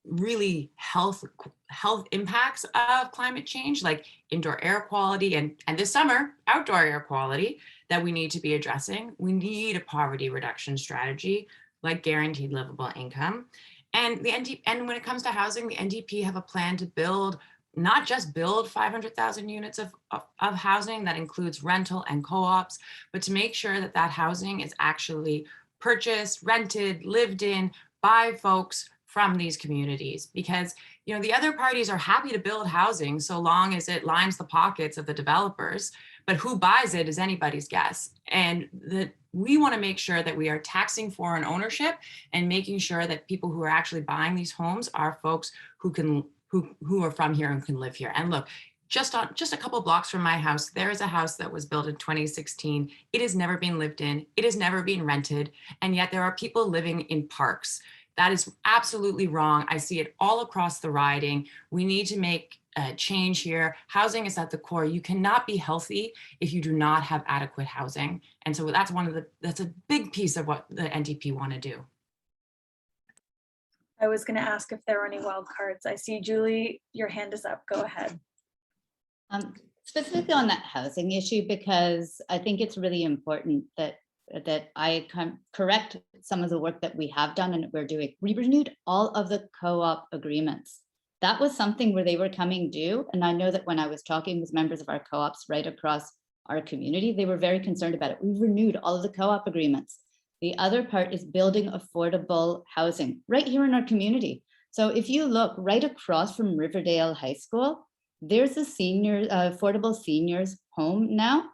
really health impacts of climate change, like indoor air quality and this summer, outdoor air quality, that we need to be addressing. We need a poverty reduction strategy like guaranteed livable income. And when it comes to housing, the NDP have a plan to build, not just build 500,000 units of housing that includes rental and co-ops, but to make sure that that housing is actually purchased, rented, lived in by folks from these communities. Because, you know, the other parties are happy to build housing so long as it lines the pockets of the developers, but who buys it is anybody's guess. And we want to make sure that we are taxing foreign ownership and making sure that people who are actually buying these homes are folks who are from here and can live here. And look, just a couple blocks from my house, there is a house that was built in 2016. It has never been lived in. It has never been rented. And yet there are people living in parks. That is absolutely wrong. I see it all across the riding. We need to make a change here. Housing is at the core. You cannot be healthy if you do not have adequate housing. And so that's a big piece of what the NDP want to do. I was going to ask if there were any wild cards. I see Julie, your hand is up. Go ahead. Specifically on that housing issue, because I think it's really important that I correct some of the work that we have done and that we're doing. We renewed all of the co-op agreements. That was something where they were coming due. And I know that when I was talking with members of our co-ops right across our community, they were very concerned about it. We renewed all of the co-op agreements. The other part is building affordable housing right here in our community. So if you look right across from Riverdale High School, there's a affordable seniors home now.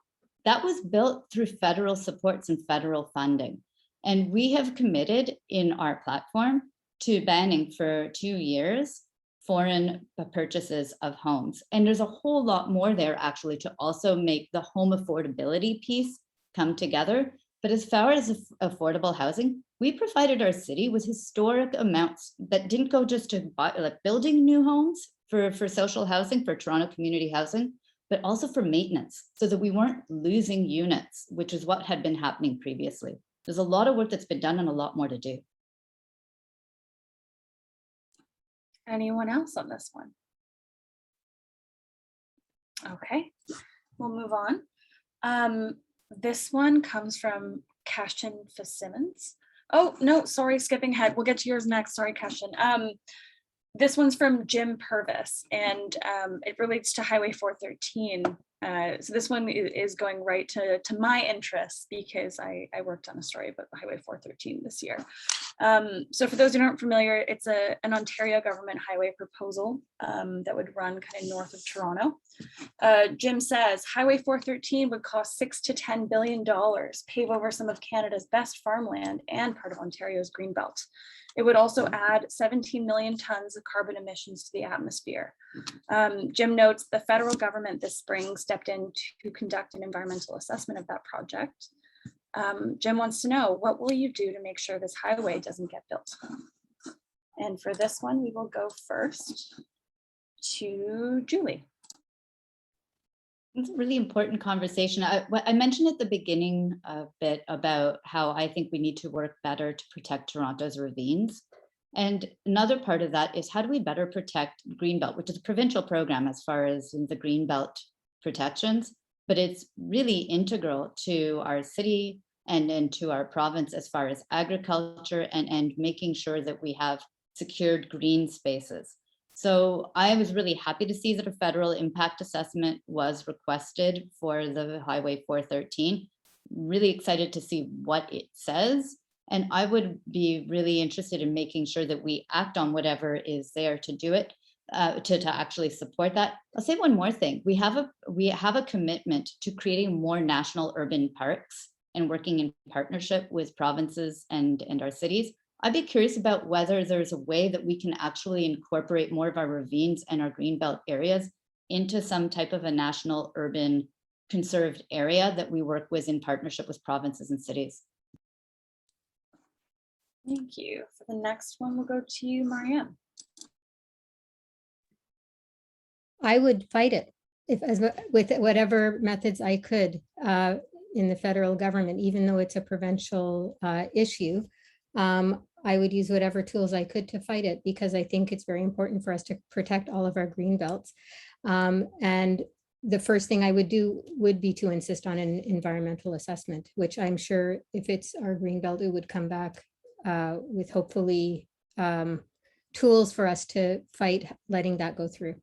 That was built through federal supports and federal funding. And we have committed in our platform to banning for 2 years foreign purchases of homes. And there's a whole lot more there actually to also make the home affordability piece come together. But as far as affordable housing, we provided our city with historic amounts that didn't go just to building new homes for social housing, for Toronto community housing, but also for maintenance, so that we weren't losing units, which is what had been happening previously. There's a lot of work that's been done and a lot more to do. Anyone else on this one? Okay, we'll move on. This one comes from Cashin Fitzsimmons. Oh, no, sorry, skipping ahead. We'll get to yours next. Sorry, Cashin. This one's from Jim Purvis, and it relates to Highway 413. So this one is going right to my interests because I worked on a story about the Highway 413 this year. So for those who aren't familiar, it's an Ontario government highway proposal that would run kind of north of Toronto. Jim says Highway 413 would cost $6 to $10 billion, pave over some of Canada's best farmland and part of Ontario's greenbelt. It would also add 17 million tons of carbon emissions to the atmosphere. Jim notes the federal government this spring stepped in to conduct an environmental assessment of that project. Jim wants to know, what will you do to make sure this highway doesn't get built? And for this one, we will go first to Julie. It's a really important conversation. I mentioned at the beginning a bit about how I think we need to work better to protect Toronto's ravines. And another part of that is how do we better protect Greenbelt, which is a provincial program as far as in the Greenbelt protections, but it's really integral to our city and to our province as far as agriculture and making sure that we have secured green spaces. So I was really happy to see that a federal impact assessment was requested for the Highway 413. Really excited to see what it says. And I would be really interested in making sure that we act on whatever is there to do it, to actually support that. I'll say one more thing. We have a commitment to creating more national urban parks and working in partnership with provinces and our cities. I'd be curious about whether there's a way that we can actually incorporate more of our ravines and our greenbelt areas into some type of a national urban conserved area that we work with in partnership with provinces and cities. Thank you. For the next one, we'll go to you, Maryem. I would fight it with whatever methods I could in the federal government, even though it's a provincial issue. I would use whatever tools I could to fight it because I think it's very important for us to protect all of our green belts. And the first thing I would do would be to insist on an environmental assessment, which I'm sure if it's our green belt, it would come back with hopefully tools for us to fight letting that go through.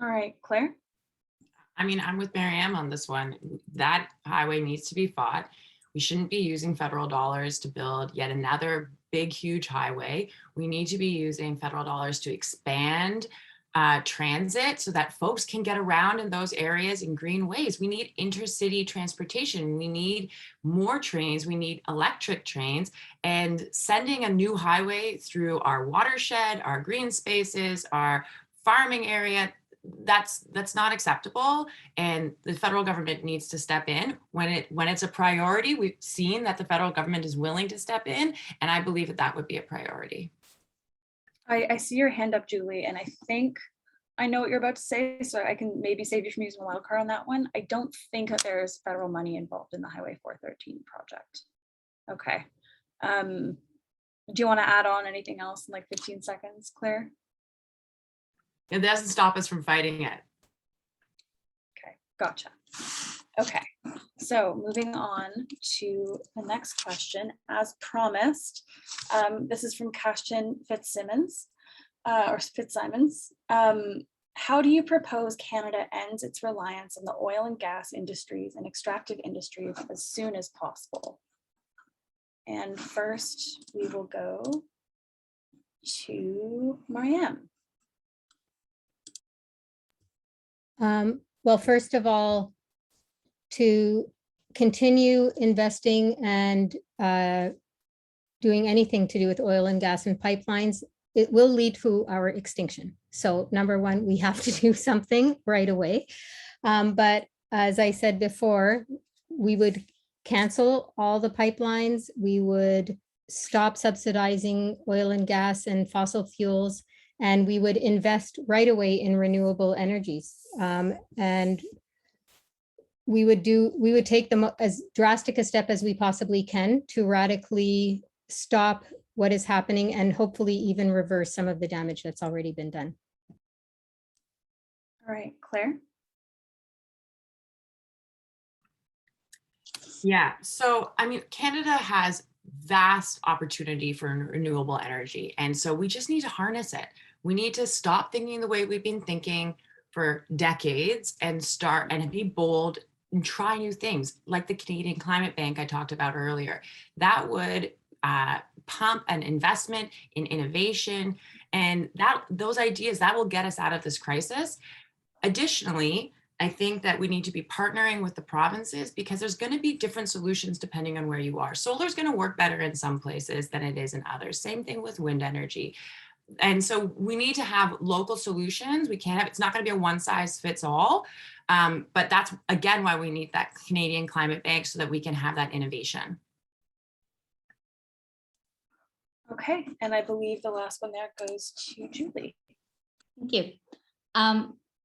All right, Claire. I mean, I'm with Maryem on this one. That highway needs to be fought. We shouldn't be using federal dollars to build yet another big, huge highway. We need to be using federal dollars to expand transit so that folks can get around in those areas in green ways. We need intercity transportation. We need more trains. We need electric trains, and sending a new highway through our watershed, our green spaces, our farming area, that's not acceptable, and the federal government needs to step in when it's a priority. We've seen that the federal government is willing to step in, and I believe that would be a priority. I see your hand up, Julie, and I think I know what you're about to say, so I can maybe save you from using a wild card on that one. I don't think that there's federal money involved in the Highway 413 project. Okay. Do you want to add on anything else in like 15 seconds, Claire? It doesn't stop us from fighting it. Okay, gotcha. Okay, so moving on to the next question. As promised, this is from Cashin Fitzsimmons, or Fitzsimons. How do you propose Canada ends its reliance on the oil and gas industries and extractive industries as soon as possible? And first, we will go to Maryem. Well, first of all, to continue investing and doing anything to do with oil and gas and pipelines, it will lead to our extinction. So number one, we have to do something right away. But as I said before, we would cancel all the pipelines. We would stop subsidizing oil and gas and fossil fuels, and we would invest right away in renewable energies. And we would take them as drastic a step as we possibly can to radically stop what is happening and hopefully even reverse some of the damage that's already been done. All right, Claire. Yeah, so I mean, Canada has vast opportunity for renewable energy. And so we just need to harness it. We need to stop thinking the way we've been thinking for decades and start and be bold and try new things like the Canadian Climate Bank I talked about earlier. That would pump an investment in innovation, and those ideas that will get us out of this crisis. Additionally, I think that we need to be partnering with the provinces because there's going to be different solutions depending on where you are. Solar is going to work better in some places than it is in others. Same thing with wind energy. And so we need to have local solutions. We can't have, it's not going to be a one size fits all. But that's again why we need that Canadian Climate Bank so that we can have that innovation. Okay, and I believe the last one there goes to Julie. Thank you.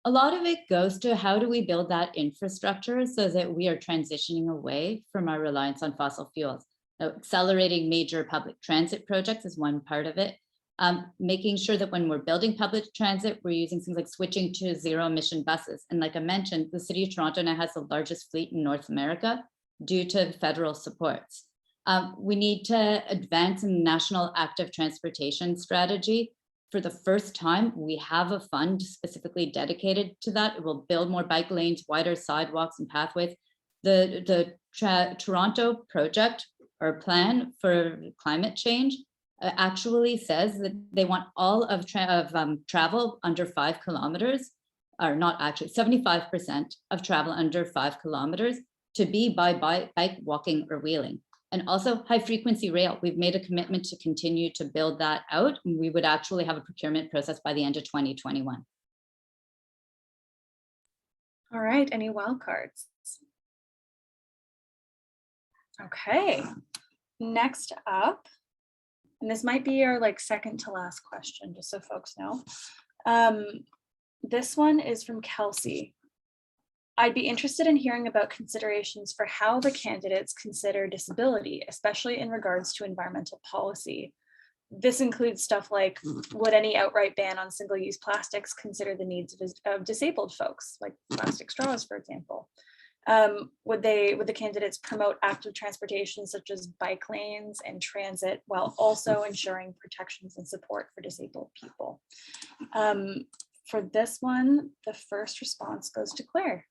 A lot of it goes to how do we build that infrastructure so that we are transitioning away from our reliance on fossil fuels. Now, accelerating major public transit projects is one part of it. Making sure that when we're building public transit, we're using things like switching to zero emission buses. And like I mentioned, the City of Toronto now has the largest fleet in North America due to federal supports. We need to advance in the National Active Transportation Strategy. For the first time, we have a fund specifically dedicated to that. It will build more bike lanes, wider sidewalks and pathways. The Toronto project or plan for climate change actually says that they want all of travel under 5 kilometers, or not actually 75% of travel under 5 kilometers to be by bike, walking, or wheeling. And also high frequency rail. We've made a commitment to continue to build that out. And we would actually have a procurement process by the end of 2021. All right, any wild cards? Okay, next up, and this might be our second to last question, just so folks know. This one is from Kelsey. I'd be interested in hearing about considerations for how the candidates consider disability, especially in regards to environmental policy. This includes stuff like, would any outright ban on single-use plastics consider the needs of disabled folks, like plastic straws, for example? Would the candidates promote active transportation such as bike lanes and transit while also ensuring protections and support for disabled people? For this one, the first response goes to Claire.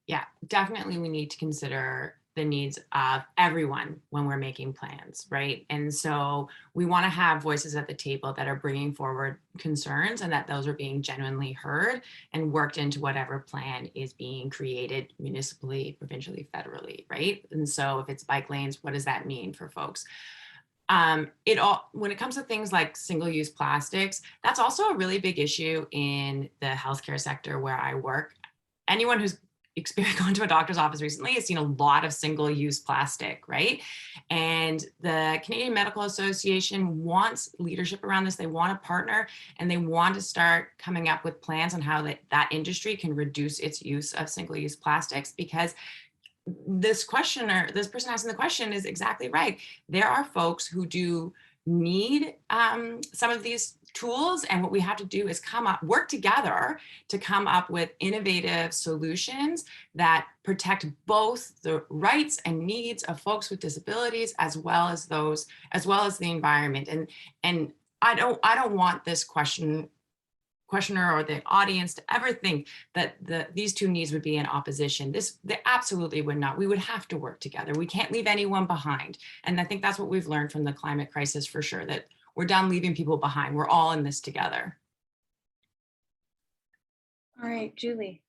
Yeah, definitely we need to consider the needs of everyone when we're making plans, right? And so we want to have voices at the table that are bringing forward concerns and that those are being genuinely heard and worked into whatever plan is being created municipally, provincially, federally, right? And so if it's bike lanes, what does that mean for folks? When it comes to things like single-use plastics, that's also a really big issue in the healthcare sector where I work. Anyone who's gone to a doctor's office recently has seen a lot of single-use plastic, right? And the Canadian Medical Association wants leadership around this. They want to partner and they want to start coming up with plans on how that industry can reduce its use of single-use plastics, because this person asking the question is exactly right. There are folks who do need some of these tools, and what we have to do is work together to come up with innovative solutions that protect both the rights and needs of folks with disabilities as well as the environment. And I don't want this questioner or the audience to ever think that these two needs would be in opposition. They absolutely would not. We would have to work together. We can't leave anyone behind. And I think that's what we've learned from the climate crisis for sure, that we're done leaving people behind. We're all in this together. All right, Julie.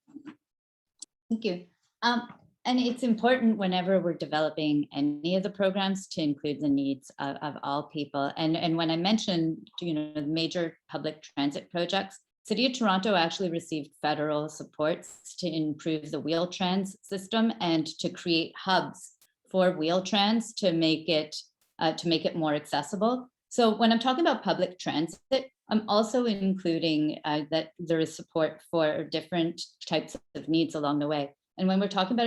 Thank you. And it's important whenever we're developing any of the programs to include the needs of all people. And when I mentioned, the major public transit projects, City of Toronto actually received federal supports to improve the Wheel-Trans system and to create hubs for Wheel-Trans to make it more accessible. So when I'm talking about public transit, I'm also including that there is support for different types of needs along the way. And when we're talking about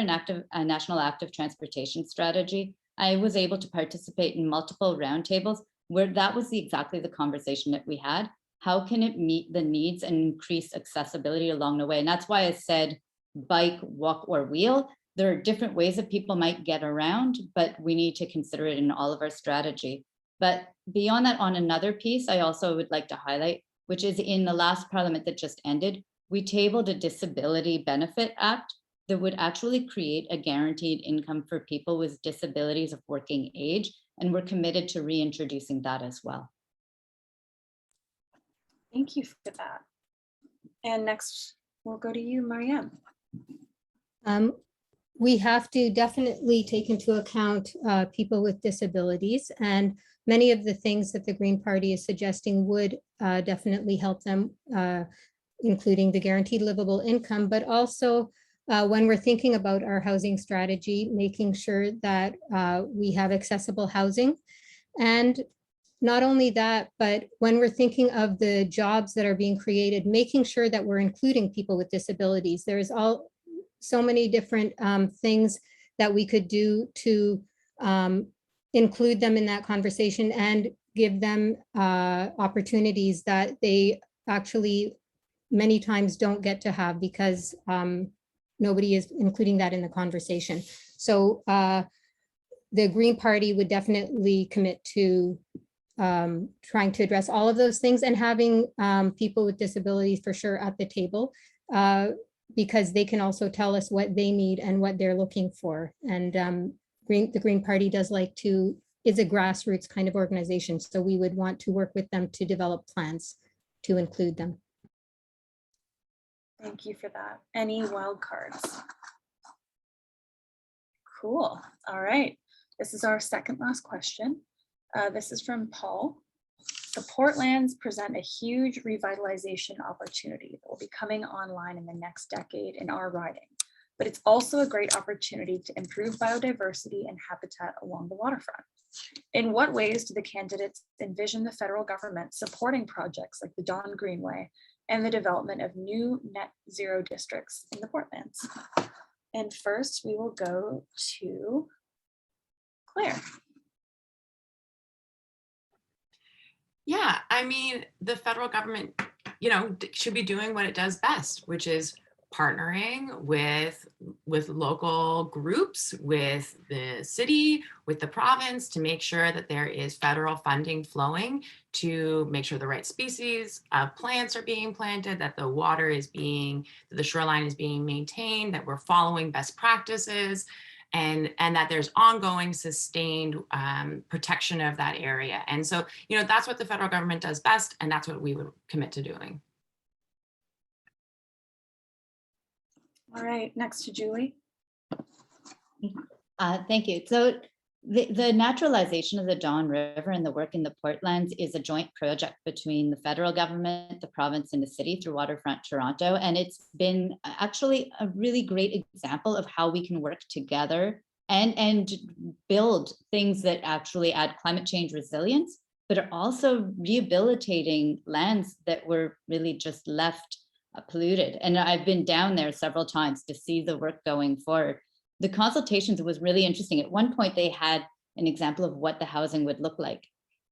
a national active transportation strategy, I was able to participate in multiple roundtables where that was exactly the conversation that we had. How can it meet the needs and increase accessibility along the way? And that's why I said bike, walk, or wheel. There are different ways that people might get around, but we need to consider it in all of our strategy. But beyond that, on another piece, I also would like to highlight, which is in the last parliament that just ended, we tabled a Disability Benefit Act that would actually create a guaranteed income for people with disabilities of working age. And we're committed to reintroducing that as well. Thank you for that. And next, we'll go to you, Maryem. We have to definitely take into account people with disabilities, and many of the things that the Green Party is suggesting would definitely help them, including the guaranteed livable income, but also when we're thinking about our housing strategy, making sure that we have accessible housing. And not only that, but when we're thinking of the jobs that are being created, making sure that we're including people with disabilities. There's so many different things that we could do to include them in that conversation and give them opportunities that they actually many times don't get to have because nobody is including that in the conversation. So the Green Party would definitely commit to trying to address all of those things and having people with disabilities for sure at the table, because they can also tell us what they need and what they're looking for. And the Green Party is a grassroots kind of organization. So we would want to work with them to develop plans to include them. Thank you for that. Any wild cards? Cool. All right. This is our second last question. This is from Paul. The Portlands present a huge revitalization opportunity that will be coming online in the next decade in our riding, but it's also a great opportunity to improve biodiversity and habitat along the waterfront. In what ways do the candidates envision the federal government supporting projects like the Don Greenway and the development of new net zero districts in the Portlands? And first we will go to Claire. Yeah, I mean, the federal government, should be doing what it does best, which is partnering with local groups, with the city, with the province to make sure that there is federal funding flowing to make sure the right species of plants are being planted, that the the shoreline is being maintained, that we're following best practices, and that there's ongoing sustained protection of that area. And so, that's what the federal government does best, and that's what we would commit to doing. All right, next to Julie. Thank you. So the naturalization of the Don River and the work in the Portlands is a joint project between the federal government, the province, and the city through Waterfront Toronto. And it's been actually a really great example of how we can work together and build things that actually add climate change resilience, but are also rehabilitating lands that were really just left polluted. And I've been down there several times to see the work going forward. The consultations was really interesting. At one point, they had an example of what the housing would look like.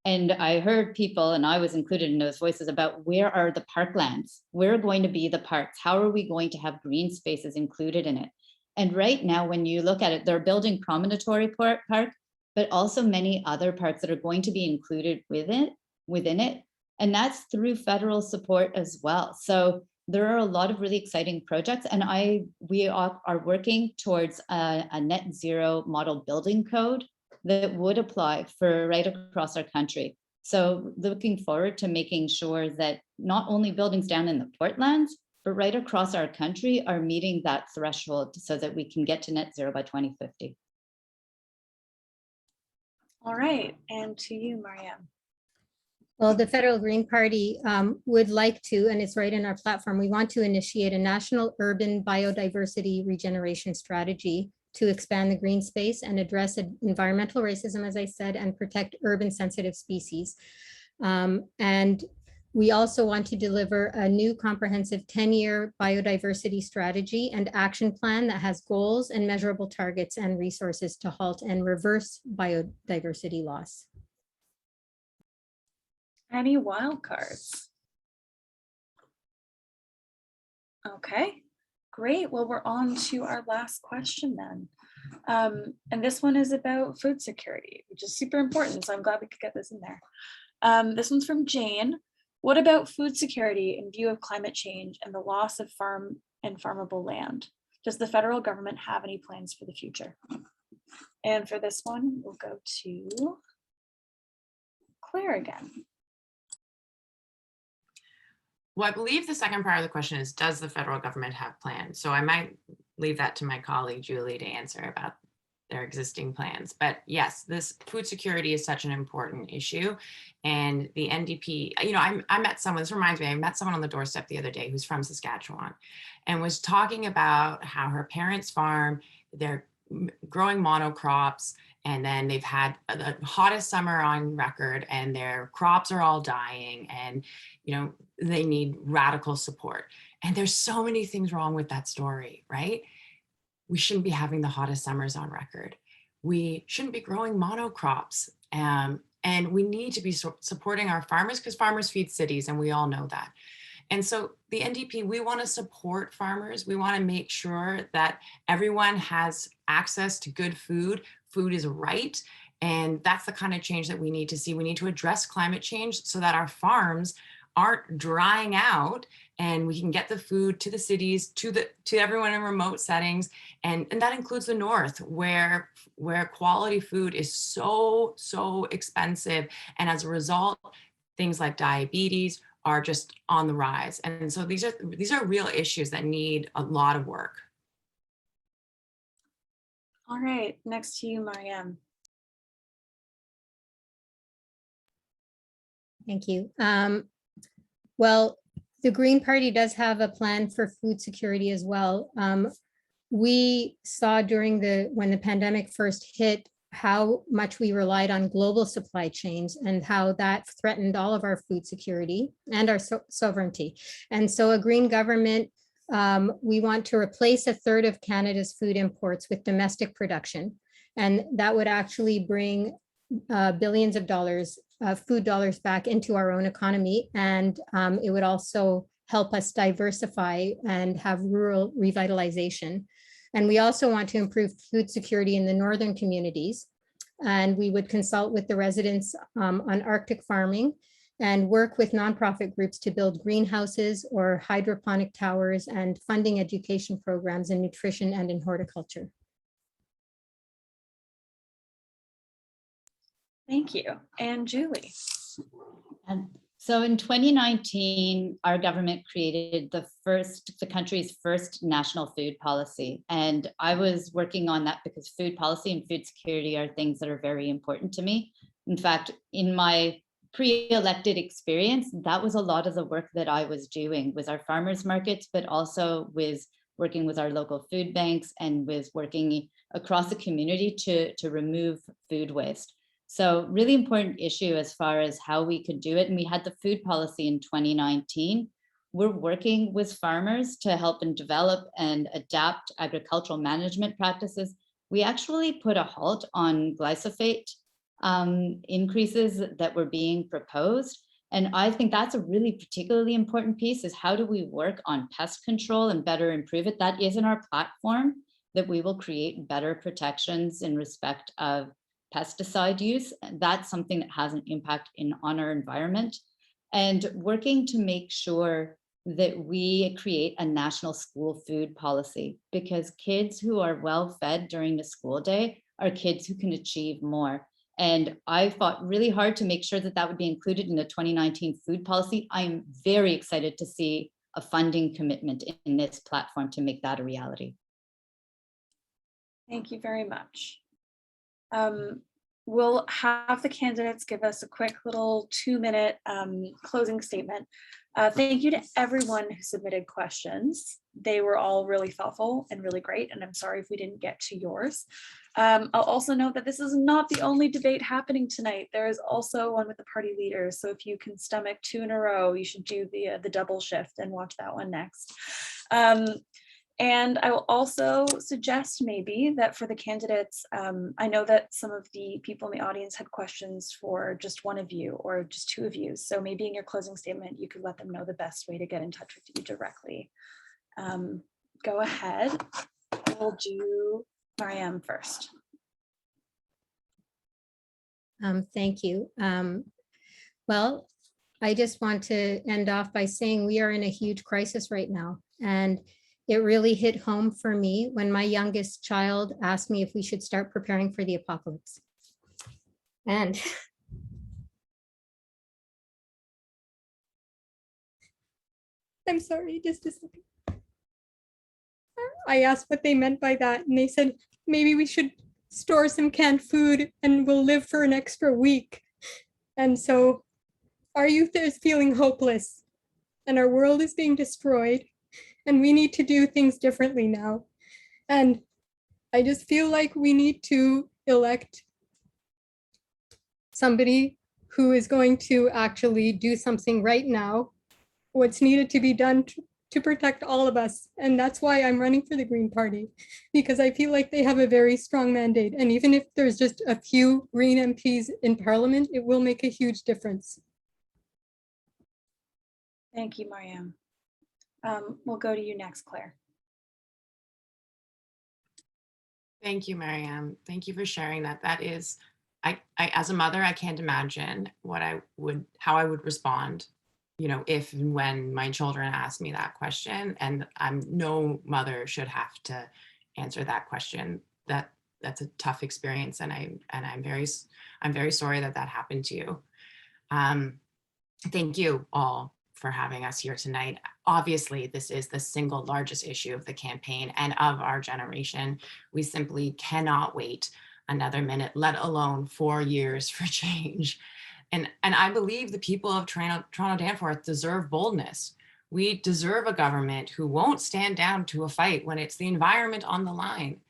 And I heard people, and I was included in those voices, about where are the parklands? Where are going to be the parks? How are we going to have green spaces included in it? And right now, when you look at it, they're building Promontory Park, but also many other parks that are going to be included within it. And that's through federal support as well. So there are a lot of really exciting projects, and we are working towards a net zero model building code that would apply for right across our country. So looking forward to making sure that not only buildings down in the Portlands, but right across our country are meeting that threshold so that we can get to net zero by 2050. All right, and to you, Maryem. Well, the Federal Green Party would like to, and it's right in our platform, we want to initiate a national urban biodiversity regeneration strategy to expand the green space and address environmental racism, as I said, and protect urban sensitive species. And We also want to deliver a new comprehensive 10-year biodiversity strategy and action plan that has goals and measurable targets and resources to halt and reverse biodiversity loss. Any wild cards? Okay, great. Well, we're on to our last question then. And this one is about food security, which is super important. So I'm glad we could get this in there. This one's from Jane. What about food security in view of climate change and the loss of farm and farmable land? Does the federal government have any plans for the future? And for this one, we'll go to Claire again. Well, I believe the second part of the question is, does the federal government have plans? So I might leave that to my colleague, Julie, to answer about their existing plans. But yes, this food security is such an important issue. And the NDP, you know, I met someone, this reminds me, I met someone on the doorstep the other day who's from Saskatchewan and was talking about how her parents' farm, they're growing monocrops, and then they've had the hottest summer on record and their crops are all dying, and you know, they need radical support. And there's so many things wrong with that story, right? We shouldn't be having the hottest summers on record. We shouldn't be growing monocrops. And we need to be supporting our farmers because farmers feed cities, and we all know that. And so the NDP, we want to support farmers. We want to make sure that everyone has access to good food. Food is right. And that's the kind of change that we need to see. We need to address climate change so that our farms aren't drying out and we can get the food to the cities, to everyone in remote settings. And that includes the North, where quality food is so expensive. And as a result, things like diabetes are just on the rise. And so these are real issues that need a lot of work. All right, next to you, Maryem. Thank you. Well, the Green Party does have a plan for food security as well. We saw during when the pandemic first hit how much we relied on global supply chains and how that threatened all of our food security and our sovereignty. And so a green government, we want to replace a third of Canada's food imports with domestic production. And that would actually bring billions of dollars, food dollars back into our own economy. And it would also help us diversify and have rural revitalization. And we also want to improve food security in the northern communities. And we would consult with the residents on Arctic farming and work with nonprofit groups to build greenhouses or hydroponic towers and funding education programs in nutrition and in horticulture. Thank you. And Julie. So in 2019, our government created the country's first national food policy. And I was working on that because food policy and food security are things that are very important to me. In fact, in my pre-elected experience, that was a lot of the work that I was doing was our farmers markets, but also with working with our local food banks and with working across the community to remove food waste. So really important issue as far as how we could do it. And we had the food policy in 2019. We're working with farmers to help them develop and adapt agricultural management practices. We actually put a halt on glyphosate increases that were being proposed. And I think that's a really particularly important piece is how do we work on pest control and better improve it? That is in our platform that we will create better protections in respect of pesticide use. That's something that has an impact on our environment, and working to make sure that we create a national school food policy, because kids who are well fed during the school day are kids who can achieve more. And I fought really hard to make sure that that would be included in the 2019 food policy. I'm very excited to see a funding commitment in this platform to make that a reality. Thank you very much. We'll have the candidates give us a quick little 2-minute closing statement. Thank you to everyone who submitted questions. They were all really thoughtful and really great, and I'm sorry if we didn't get to yours. I'll also note that this is not the only debate happening tonight. There is also one with the party leaders. So if you can stomach 2 in a row, you should do the double shift and watch that one next. And I will also suggest maybe that for the candidates, I know that some of the people in the audience had questions for just one of you or just 2 of you. So maybe in your closing statement, you could let them know the best way to get in touch with you directly. Go ahead. We'll do Maryem first. Thank you. Well, I just want to end off by saying we are in a huge crisis right now. And it really hit home for me when my youngest child asked me if we should start preparing for the apocalypse. And I'm sorry, just a second. I asked what they meant by that, and they said, maybe we should store some canned food and we'll live for an extra week. And so our youth is feeling hopeless and our world is being destroyed and we need to do things differently now. And I just feel like we need to elect somebody who is going to actually do something right now, what's needed to be done to protect all of us. And that's why I'm running for the Green Party, because I feel like they have a very strong mandate. And even if there's just a few Green MPs in Parliament, it will make a huge difference. Thank you, Maryem. We'll go to you next, Claire. Thank you, Maryem. Thank you for sharing that. That is, I as a mother, I can't imagine how I would respond, you know, if and when my children ask me that question. And no mother should have to answer that question. That's a tough experience, and I'm very sorry that happened to you. Thank you all for having us here tonight. Obviously, this is the single largest issue of the campaign and of our generation. We simply cannot wait another minute, let alone 4 years for change. And I believe the people of Toronto-Danforth deserve boldness. We deserve a government who won't stand down to a fight when it's the environment on the line.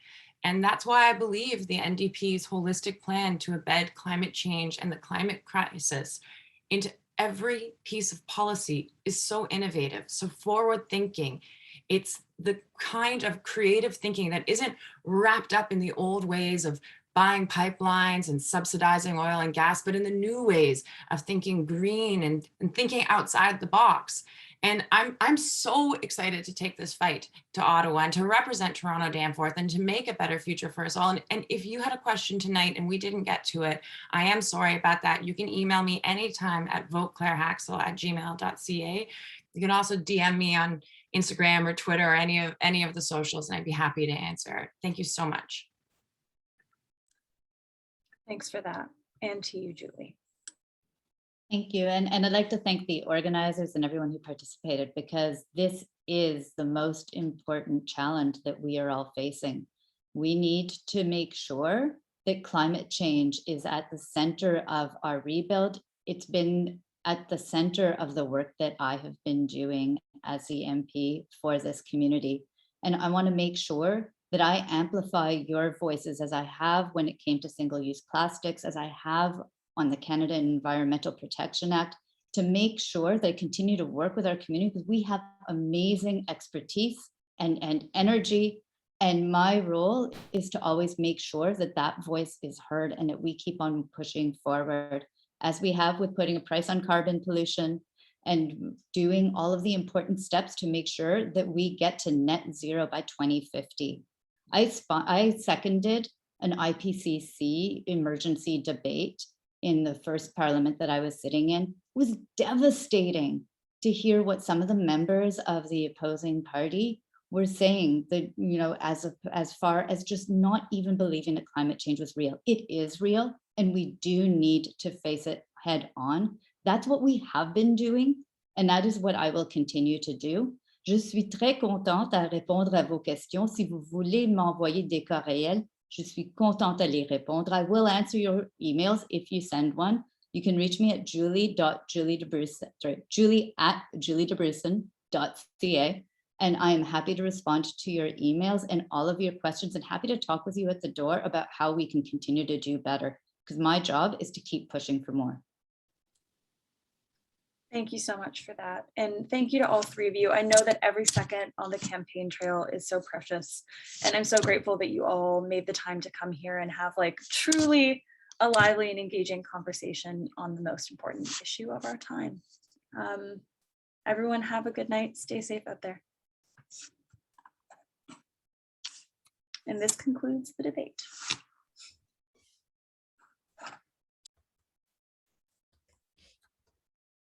And that's why I believe the NDP's holistic plan to embed climate change and the climate crisis into every piece of policy is so innovative, so forward thinking. It's the kind of creative thinking that isn't wrapped up in the old ways of buying pipelines and subsidizing oil and gas, but in the new ways of thinking green and thinking outside the box. And I'm so excited to take this fight to Ottawa and to represent Toronto-Danforth and to make a better future for us all. And if you had a question tonight and we didn't get to it, I am sorry about that. You can email me anytime at voteclarehacksel@gmail.ca. You can also DM me on Instagram or Twitter or any of the socials, and I'd be happy to answer. Thank you so much. Thanks for that. And to you, Julie. Thank you. And I'd like to thank the organizers and everyone who participated, because this is the most important challenge that we are all facing. We need to make sure that climate change is at the center of our rebuild. It's been at the center of the work that I have been doing as the MP for this community. And I want to make sure that I amplify your voices, as I have when it came to single-use plastics, as I have on the Canada Environmental Protection Act, to make sure that I continue to work with our community, because we have amazing expertise and energy. And my role is to always make sure that that voice is heard and that we keep on pushing forward, as we have with putting a price on carbon pollution and doing all of the important steps to make sure that we get to net zero by 2050. I seconded an IPCC emergency debate in the first parliament that I was sitting in. It was devastating to hear what some of the members of the opposing party were saying, that, you know, as far as just not even believing that climate change was real. It is real, and we do need to face it head on. That's what we have been doing, and that is what I will continue to do. Je suis très contente à répondre à vos questions. Si vous voulez m'envoyer des cas réels, je suis contente à les répondre. I will answer your emails if you send one. You can reach me at julie@juliedabrusin.ca. And I am happy to respond to your emails and all of your questions, and happy to talk with you at the door about how we can continue to do better, because my job is to keep pushing for more. Thank you so much for that. And thank you to all three of you. I know that every second on the campaign trail is so precious. And I'm so grateful that you all made the time to come here and have like truly a lively and engaging conversation on the most important issue of our time. Everyone have a good night. Stay safe out there. And this concludes the debate.